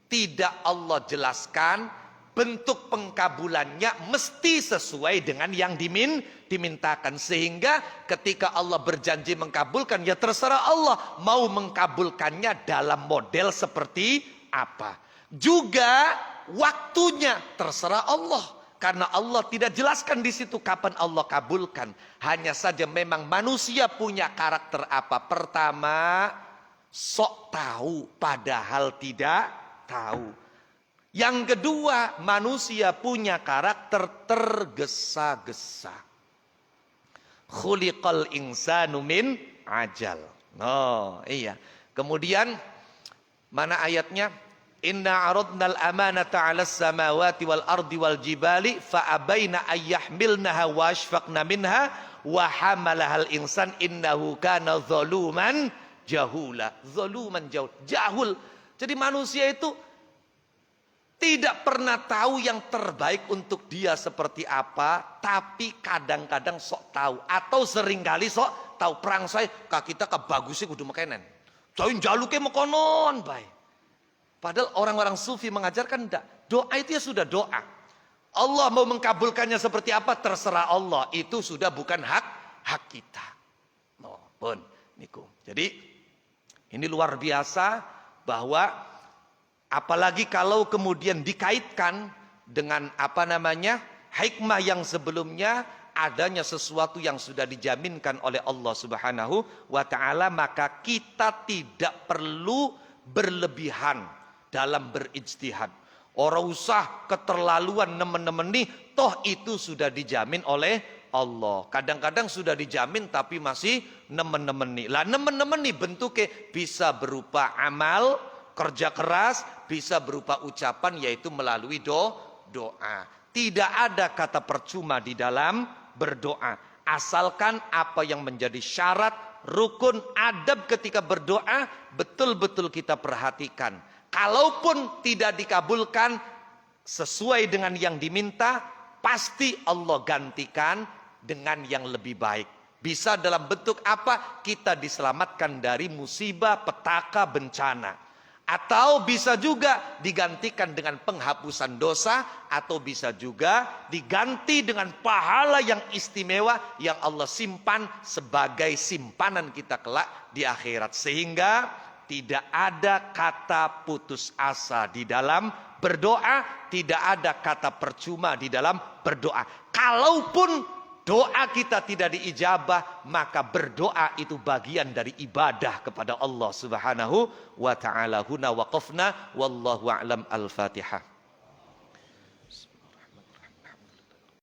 Tidak Allah jelaskan bentuk pengkabulannya mesti sesuai dengan yang dimintakan. Sehingga ketika Allah berjanji mengkabulkan, ya terserah Allah mau mengkabulkannya dalam model seperti apa. Juga waktunya terserah Allah. Karena Allah tidak jelaskan di situ kapan Allah kabulkan. Hanya saja memang manusia punya karakter apa? Pertama, sok tahu padahal tidak tahu. Yang kedua, manusia punya karakter tergesa-gesa. Khuliqal insanu min ajal. Oh, iya. Kemudian mana ayatnya? Inna aradnal amanata 'alas samawati wal ardi wal jibali fa abaina ayyahmilnaha wa ashfaqna minha wa hamalahal insan innahu kana zaluman jahula. Zaluman jahul. Jadi manusia itu tidak pernah tahu yang terbaik untuk dia seperti apa, tapi kadang-kadang sok tahu atau seringkali sok tahu. Perang saya kita bagusnya kudu makanan. Join jaluke mekonon bae. Padahal orang-orang sufi mengajarkan enggak. Doa itu ya sudah doa. Allah mau mengkabulkannya seperti apa terserah Allah. Itu sudah bukan hak kita. No, pun niku. Jadi ini luar biasa bahwa apalagi kalau kemudian dikaitkan dengan hikmah yang sebelumnya, adanya sesuatu yang sudah dijaminkan oleh Allah Subhanahu wa taala, maka kita tidak perlu berlebihan dalam berijtihad. Orang usah keterlaluan nemen-nemeni, toh itu sudah dijamin oleh Allah. Kadang-kadang sudah dijamin tapi masih nemen-nemeni. Lah nemen-nemeni bentuknya bisa berupa amal, kerja keras, bisa berupa ucapan yaitu melalui doa. Tidak ada kata percuma di dalam berdoa. Asalkan apa yang menjadi syarat, rukun, adab ketika berdoa betul-betul kita perhatikan. Kalaupun tidak dikabulkan sesuai dengan yang diminta, pasti Allah gantikan dengan yang lebih baik. Bisa dalam bentuk apa? Kita diselamatkan dari musibah, petaka, bencana. Atau bisa juga digantikan dengan penghapusan dosa, atau bisa juga diganti dengan pahala yang istimewa yang Allah simpan sebagai simpanan kita kelak di akhirat. Sehingga tidak ada kata putus asa di dalam berdoa, tidak ada kata percuma di dalam berdoa. Kalaupun doa kita tidak diijabah, maka berdoa itu bagian dari ibadah kepada Allah Subhanahu wa taala. Huna waqafna wallahu a'lam. Al-Fatihah.